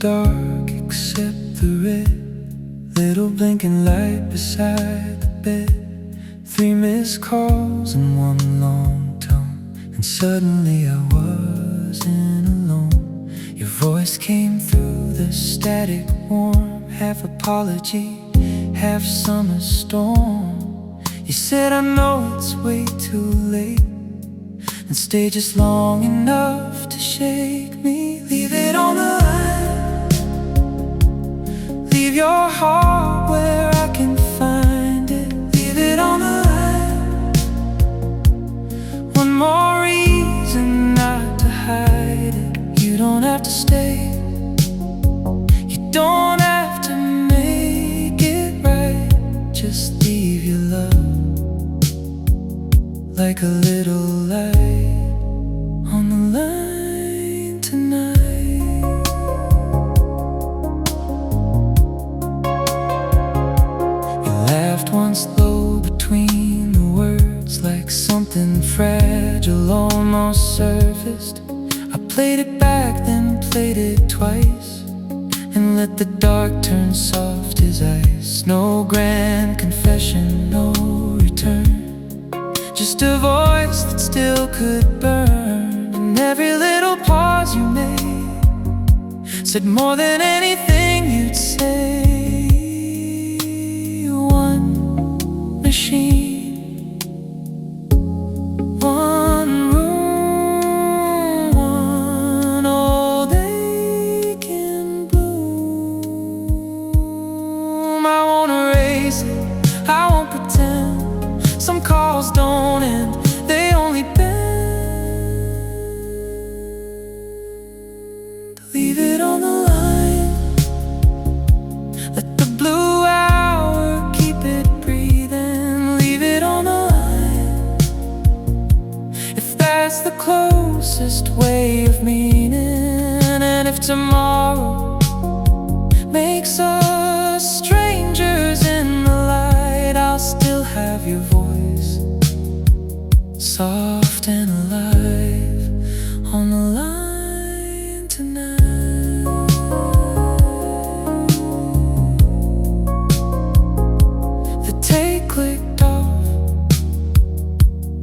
dark except the red little blinking light beside the bed. 3 missed calls and 1 long tone, and suddenly I wasn't alone. Your voice came through the static warm, half apology, half summer storm. You said, I know it's way too late, and stay just long enough to shake me. Leave it on the line, leave your heart where I can find it. Leave it on the line, one more reason not to hide it. You don't have to stay, you don't have to make it right. Just leave your love like a little light on the line tonight. You laughed once low between the words, like something fragile almost surfaced. I played it back, then played it twice, and let the dark turn soft as ice. No grand confession, no return, just a voice that still could burn. And every little pause you made said more than anything you'd say. One machine, one room, one old aching bloom. I won't erase it, I won't pretend. Some calls don't end, they only bend. Leave it on the line, let the blue hour keep it breathing. Leave it on the line, if that's the closest way of meaning. And if tomorrow makes us strangers in the light, I'll still have your voice, soft and alive, on the line tonight. The tape clicked off,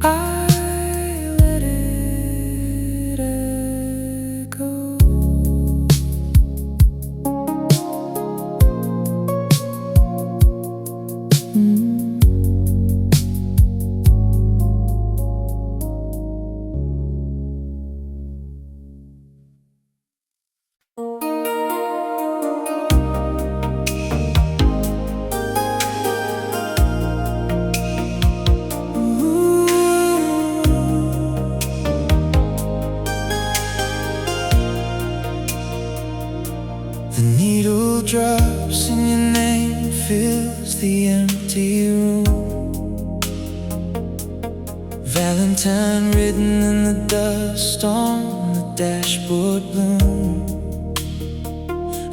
I let it echo. The needle drops and your name fills the empty room. Valentine written in the dust on the dashboard bloom.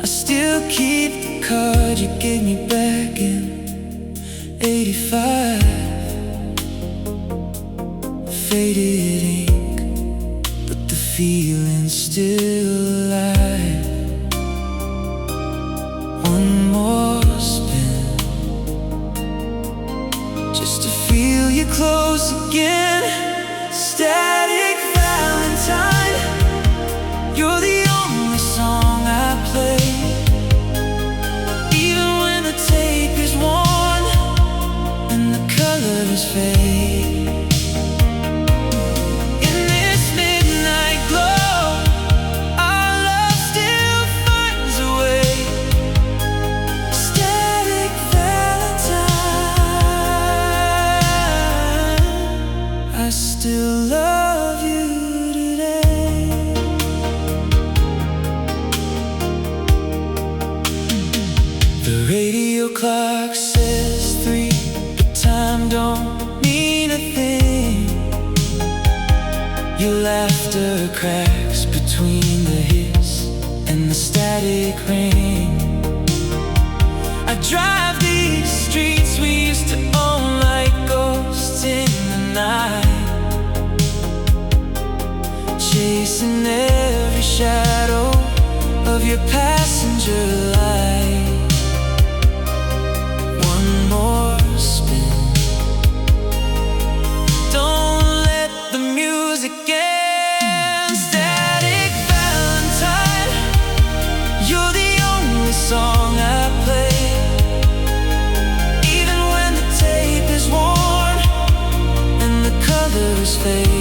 I still keep the card you gave me back in '85. Faded ink, but the feeling's still alive. One more spin, just to feel you close again. Static Valentine, you're the only song I play. Even when the tape is worn and the colors fade. In this midnight glow, our love still finds a way. Static Valentine, I still love you today. The radio clock says 3, but time don't mean a thing. Your laughter cracks between the hiss and the static ring. I drive these streets we used to own like ghosts in the night, chasing every shadow of your passing future light. One more spin. Don't let the music end. Static Valentine, you're the only song I play. Even when the tape is worn and the colors fade.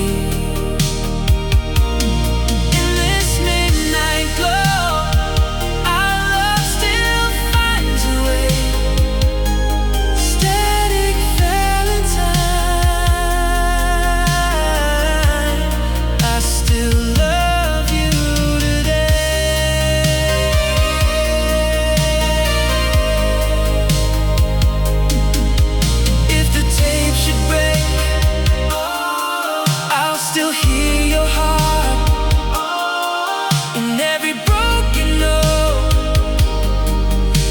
Still hear your heart in every broken note,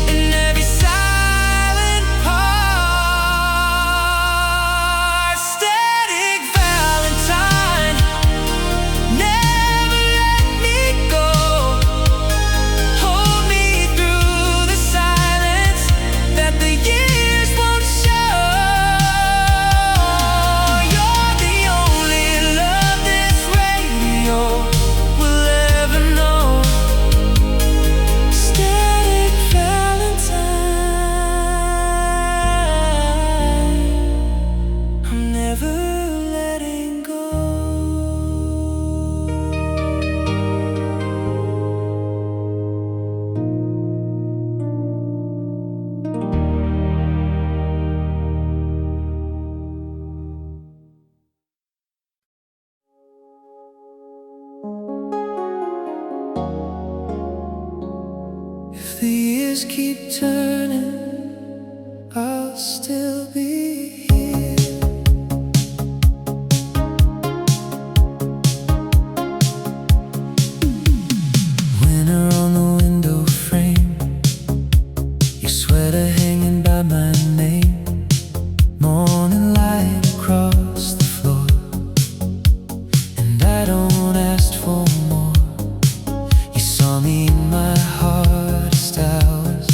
in every silent part. Static Valentine, never let me go. Hold me through the silence that the years won't show. You're the only love this radio will ever know. Static Valentine, I'm never letting go. If the years keep turning, I'll still be here. Winter on the window frame, your sweater hanging by my name. Morning light across the floor, and I don't ask for more. You saw me in my hardest hours,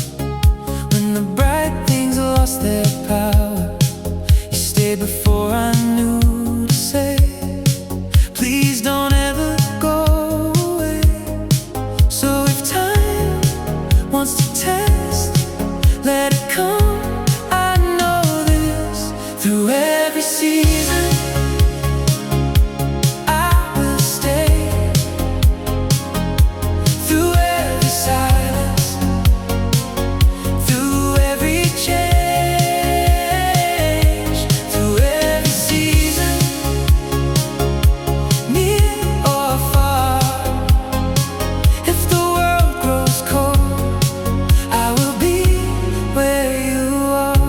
when the bright things lost their power. You stayed before I knew to say, please don't ever go away. So if time wants to test, let it come. I know this. Through every season I will stay. Through every silence, through every change, through every season, near or far. If the world grows cold, I will be where you are.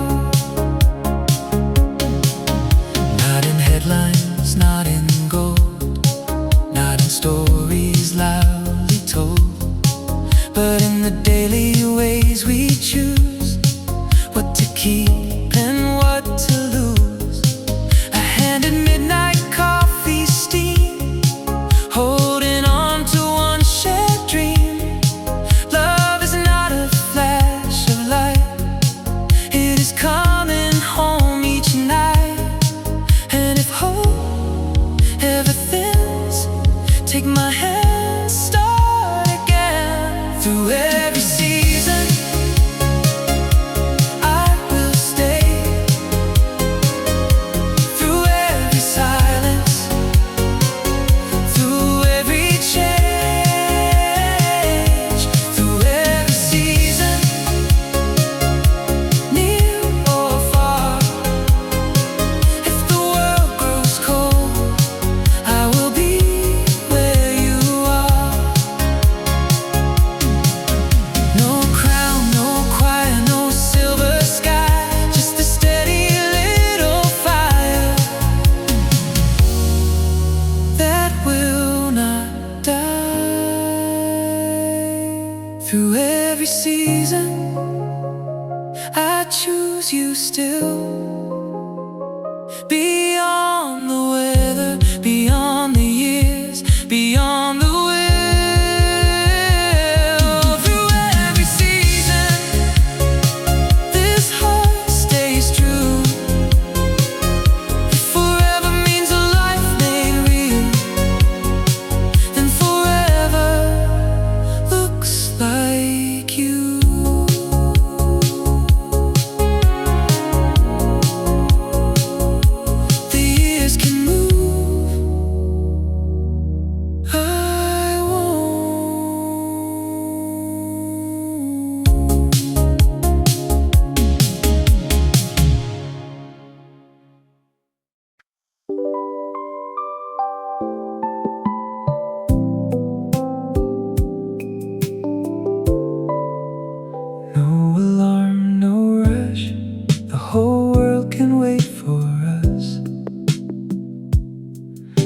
can wait for us.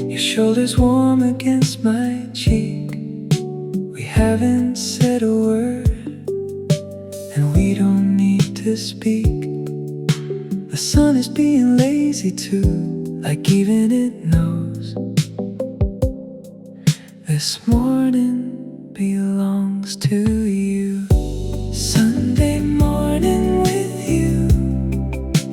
Your shoulders warm against my cheek. We haven't said a word, and we don't need to speak. The sun is being lazy too, like even it knows this morning belongs to you. Sunday morning with you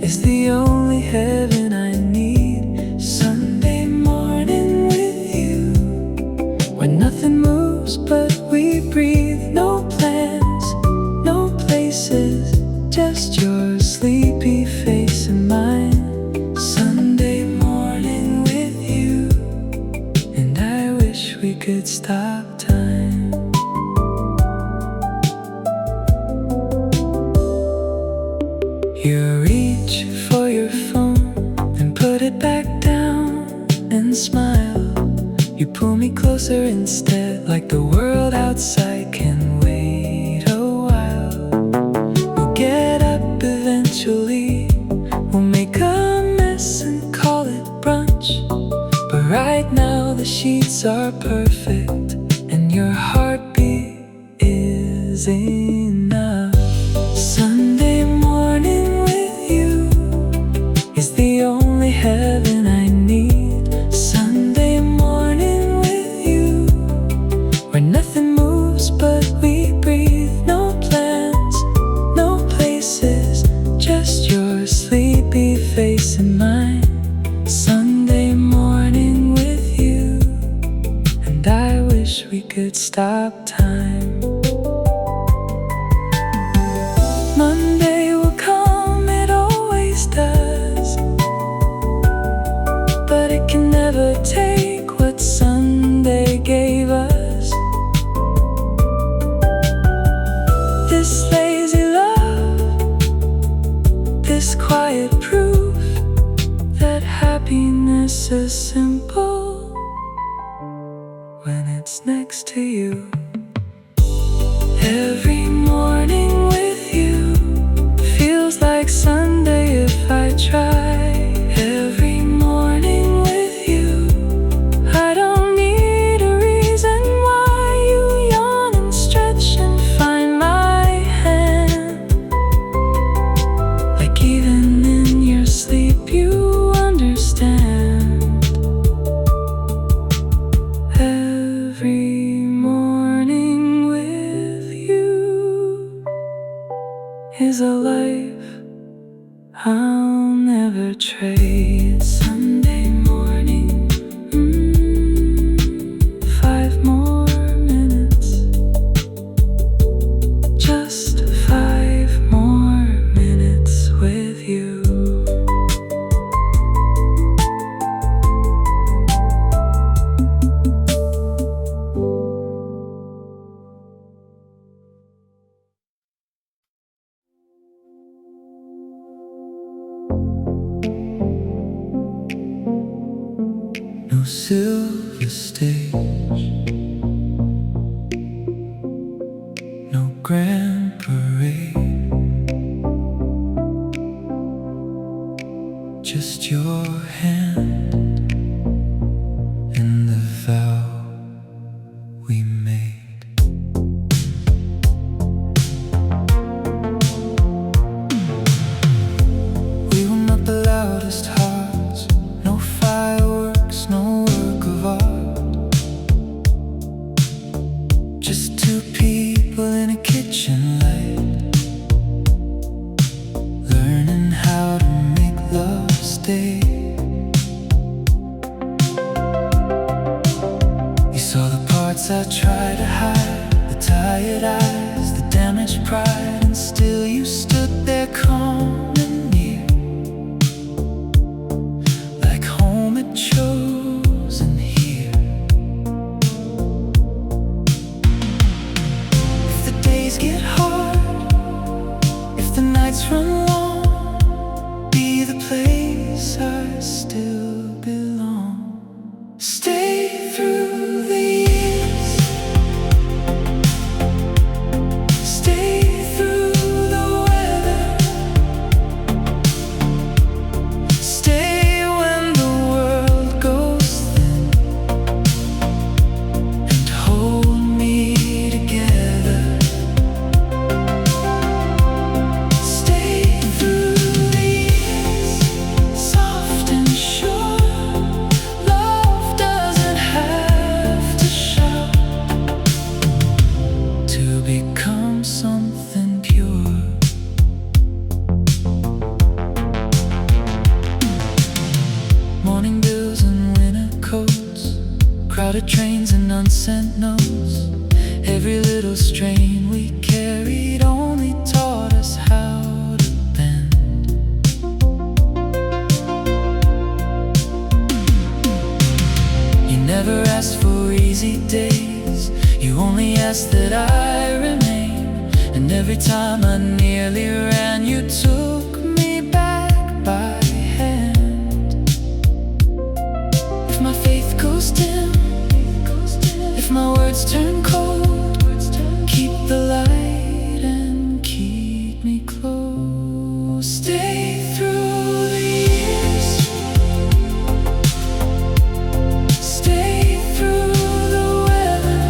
is the only heaven I need. Sunday morning with you, when nothing moves but we breathe. No plans, no places, just your sleepy face and mine. Sunday morning with you, and I wish we could stop time. You reach for your phone and put it back down and smile. You pull me closer instead, like the world outside can wait a while. We'll get up eventually, we'll make a mess and call it brunch. But right now the sheets are perfect, and your heartbeat is enough. Sunday morning with you is the only heaven I need. Sunday morning with you, where nothing moves but we breathe. No plans, no places, just your sleepy face and mine. Sunday morning with you, and I wish we could stop time. Monday will come, it always does, but it can never take what Sunday gave us. This lazy love, this quiet proof that happiness is simple when it's next to you. Every morning with you feels like Sunday if I try. Every morning with you, I don't need a reason why. You yawn and stretch and find my hand, like even in your sleep you understand. Every morning with you is a life I'll never trade. Sunday morning, 5 more minutes, just 5 more minutes with you. No silver stage, no grand parade, just your hand and the vow we made. We were not the loudest hearts, no fireworks, no work of art, just 2 people in a kitchen light, learning how to make love stay. You saw the parts I tried to hide, the tired eyes, the damaged pride, and still you stood there calm and near. crowded trains and unsent notes. Every little strain we carried only taught us how to bend. You never asked for easy days, you only asked that I remain. And every time I nearly ran, you took me back by hand. If my faith goes dim, if my words turn cold, keep the light and keep me close. Stay through the years, stay through the weather,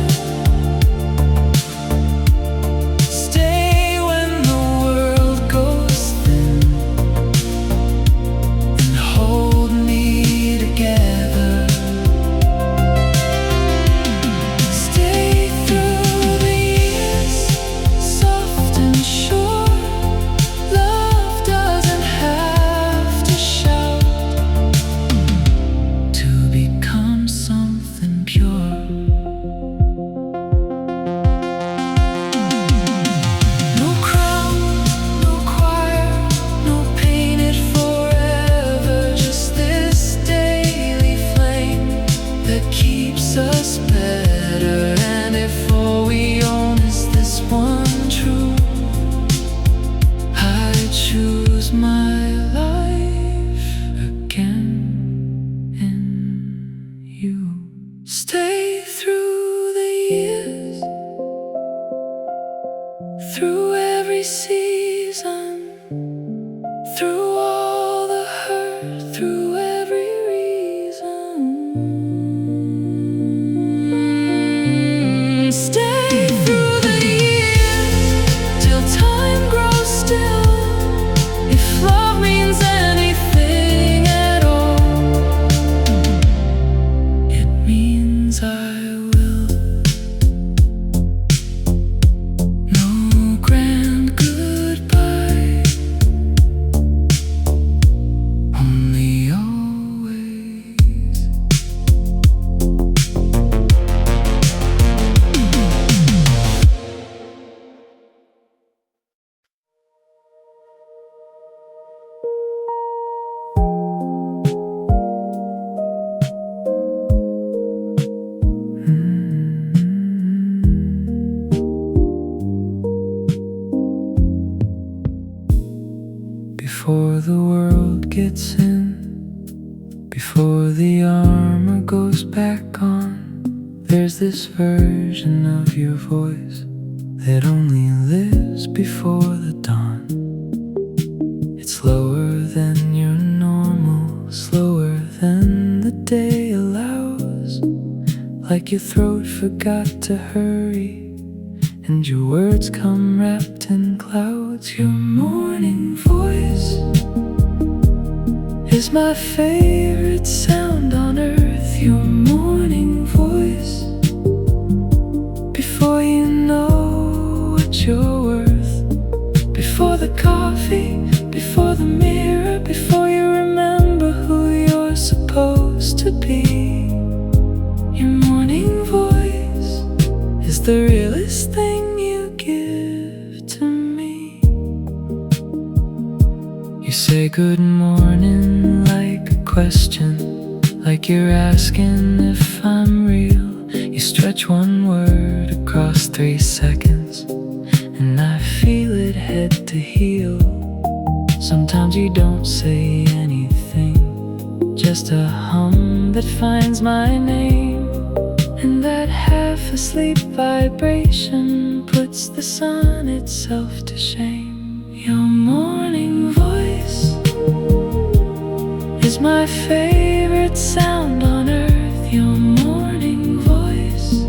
stay when the world goes thin, and hold me together. Stay through the years, soft and sure. Love doesn't have to shout to become something pure. No crown, no choir, no painted forever, just this daily flame that keeps us better. And if all we own is this one truth, I choose my life again in you. Stay through the years, through every season, through all the hurt, through every reason. Stay through the years, till time grows still. If love means anything at all, it means I will. No grand goodbye, only always. Before the world gets in, before the armor goes back on, there's this version of your voice that only lives before the dawn. It's slower than your normal, slower than the day allows. Like your throat forgot to hurry, and your words come wrapped in clouds. Your morning voice is my favorite sound on earth. Your morning voice, before you know what you're worth, before the coffee, before the mirror, before you remember who you're supposed to be. Your morning voice is the realest thing you give to me. You say good morning like a question, like you're asking if I'm real. You stretch one word across 3 seconds, and I feel it head to heel. Sometimes you don't say anything, just a hum that finds my name. And that half-asleep vibration puts the sun itself to shame. Your morning voice is my favorite sound on earth. Your morning voice,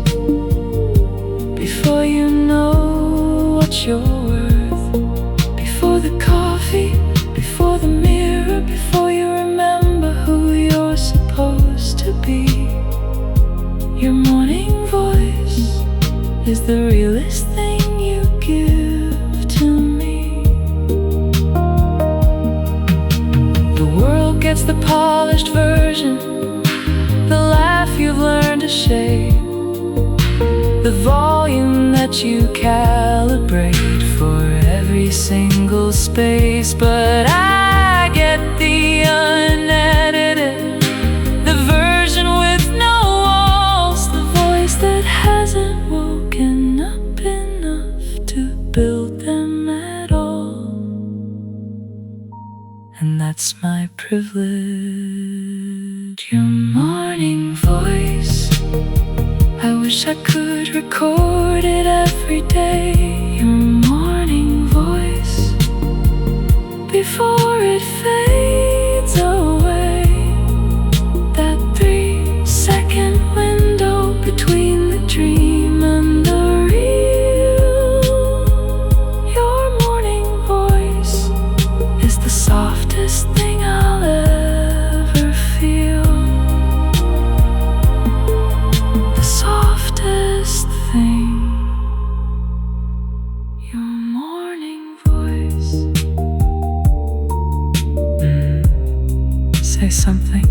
before you know what you're worth, before the coffee, before the mirror, before you remember who you're supposed to be. Your morning voice is the realest thing you give to me. The world gets the polished version, the laugh you've learned a shade, the volume that you calibrate for every single space. But I get the unedited, the version with no walls, the voice that hasn't woken up enough to build them at all. And that's my privilege, your morning voice. I wish I could record it every day, your morning voice, before it fades away. That 3-second window between the dream and the real. Your morning voice is the softest thing I'll ever feel. The softest thing, your morning voice. Say something,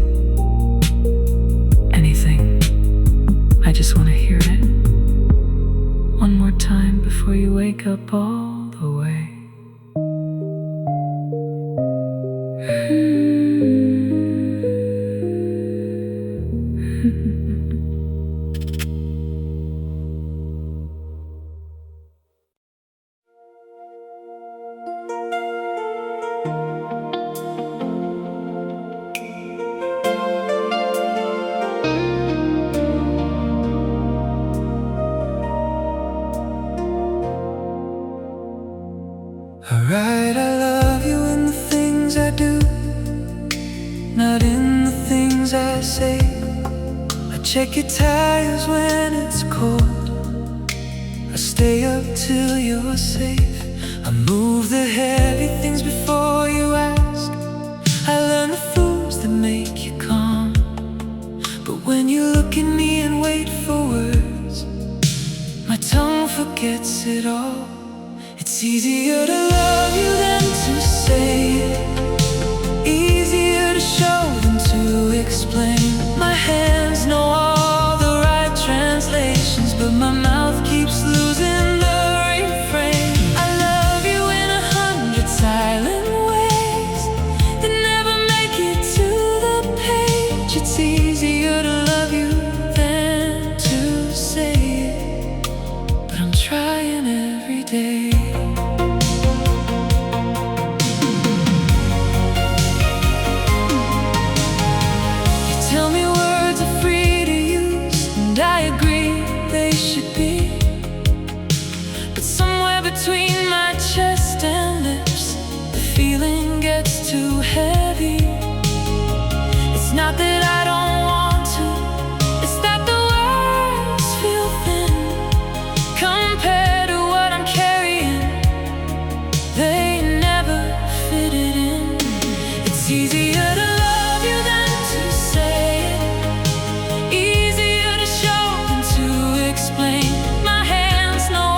anything. I just want to hear it one more time before you wake up all the way. Alright, I love you in the things I do, not in the things I say. I check your tires when it's cold, I stay up till you're safe. I move the heavy things before you ask. I learn the foods that make you calm. But when you look at me and wait for words, my tongue forgets it all. It's easier to love you than to say it, easier to show than to explain. My hands know all the right translations, but my mouth keeps losing the refrain. I love you in 100 silent ways that never make it to the page. It's easier to love you than to say it, but I'm trying every day. Between my chest and lips, the feeling gets too heavy. It's not that I don't want to, it's that the words feel thin compared to what I'm carrying. They never fit it in. It's easier to love you than to say it, easier to show than to explain. My hands know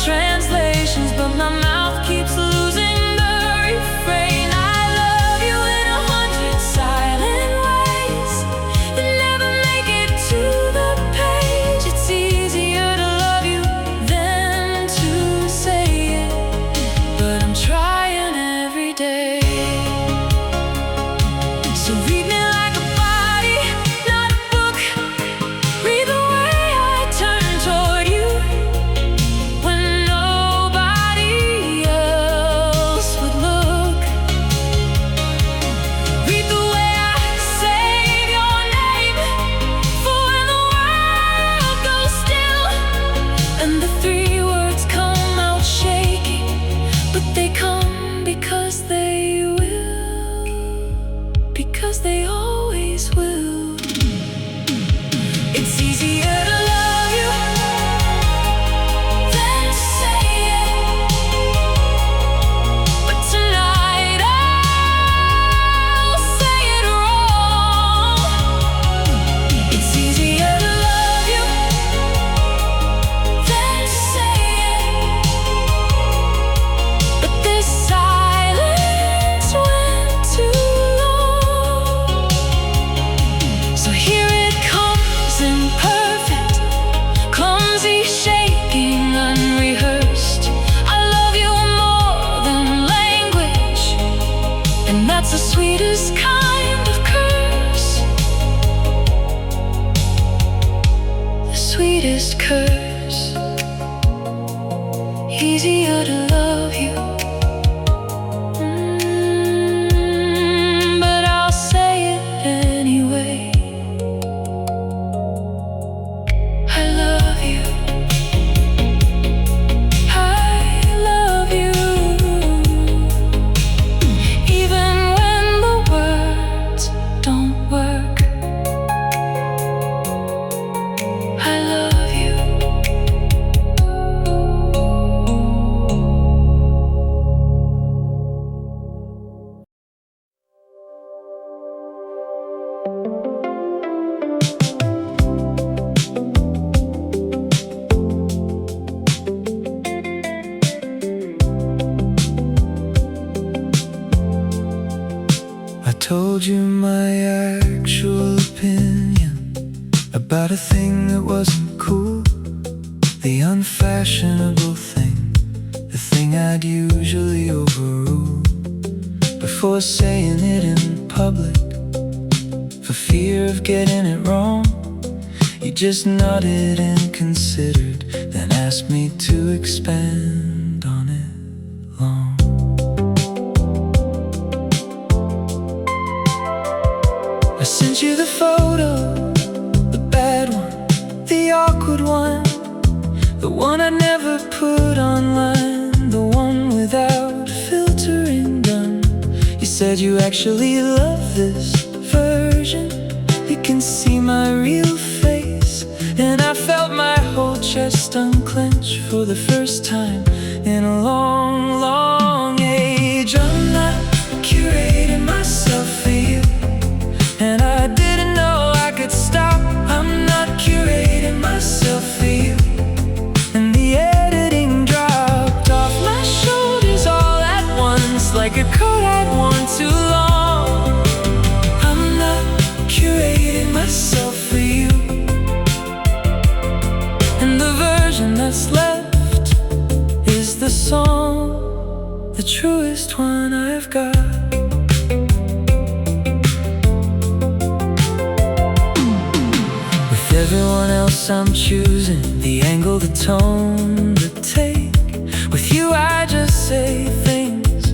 translations, but my mouth keeps losing the refrain. I love you in 100 silent ways that never make it to the page. It's easier to love you than to say it, but I'm trying every day. So read me like a body, not a book. Read the way I turn toward you when nobody else would look. Read the way I save your name for when the world goes still and the 3 words come out shaky, but they come because they will, because they always will. It's easier to love you than to say it, but tonight I'll say it wrong. It's easier to love you than to say it, but this silence went too long. sweetest kind of curse, the sweetest curse. Easier to love you, but I'll say it anyway. I love you, I love you, even when the words don't work. I love you. I told you my actual opinion about a thing that wasn't cool, the unfashionable thing, the thing I'd usually overrule before saying it in public, for fear of getting it wrong. You just nodded and considered, then asked me to expand on it long. I sent you the photo, the bad one, the awkward one, the one I'd never put online, the one without filtering done. You said you actually love this version, you can see my real face. And I felt my whole chest unclench for the first time in a long, long age. I'm not curating myself for you, and I didn't know I could stop. I'm not curating myself for you, and the editing dropped off my shoulders all at once, like a coat I'd worn too long. I'm not curating myself for you, and the version that's left is the song, the truest one I've got. Everyone else I'm choosing the angle, the tone, the take. With you I just say things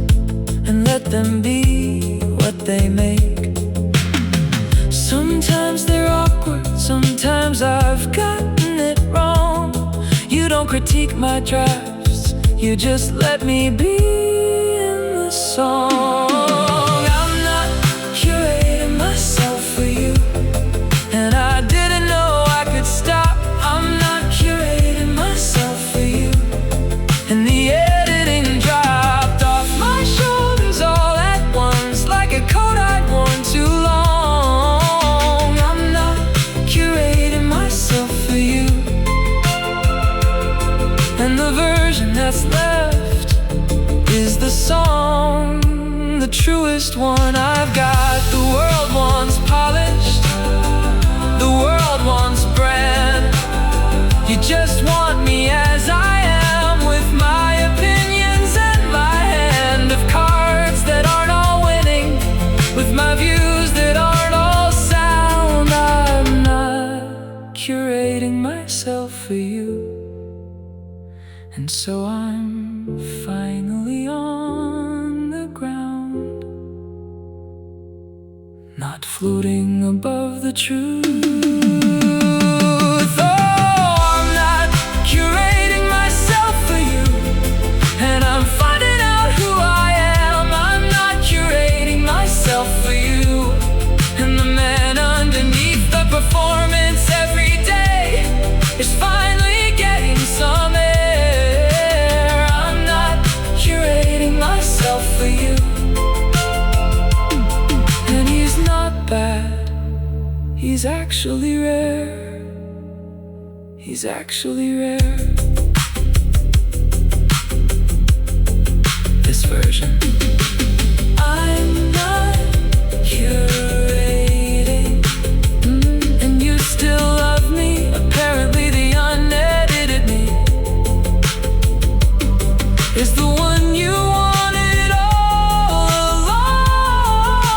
and let them be what they make. Sometimes they're awkward, sometimes I've gotten it wrong. You don't critique my drafts, you just let me be in the song. I'm not curating myself for you, and I didn't know stop. I'm not curating myself for you, and the editing dropped off my shoulders all at once, like a coat I'd worn too long. I'm not curating myself for you, and the version that's left is the song, the truest one I've got. The world wants polished, the world wants brand. You just want me as I am, with my opinions and my hand of cards that aren't all winning, with my views that aren't all sound. I'm not curating myself for you, and so I'm finally on the ground, not floating above the truth. Oh, I'm not curating myself for you, and I'm finding out who I am. I'm not curating myself for you, and the man underneath the performance every day is finally getting some air. I'm not curating myself for you, and he's not bad, he's actually rare. He's actually rare. This version. I'm not curating, and you still love me. Apparently the unedited me is the one you wanted all along.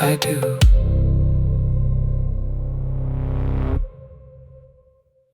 I do.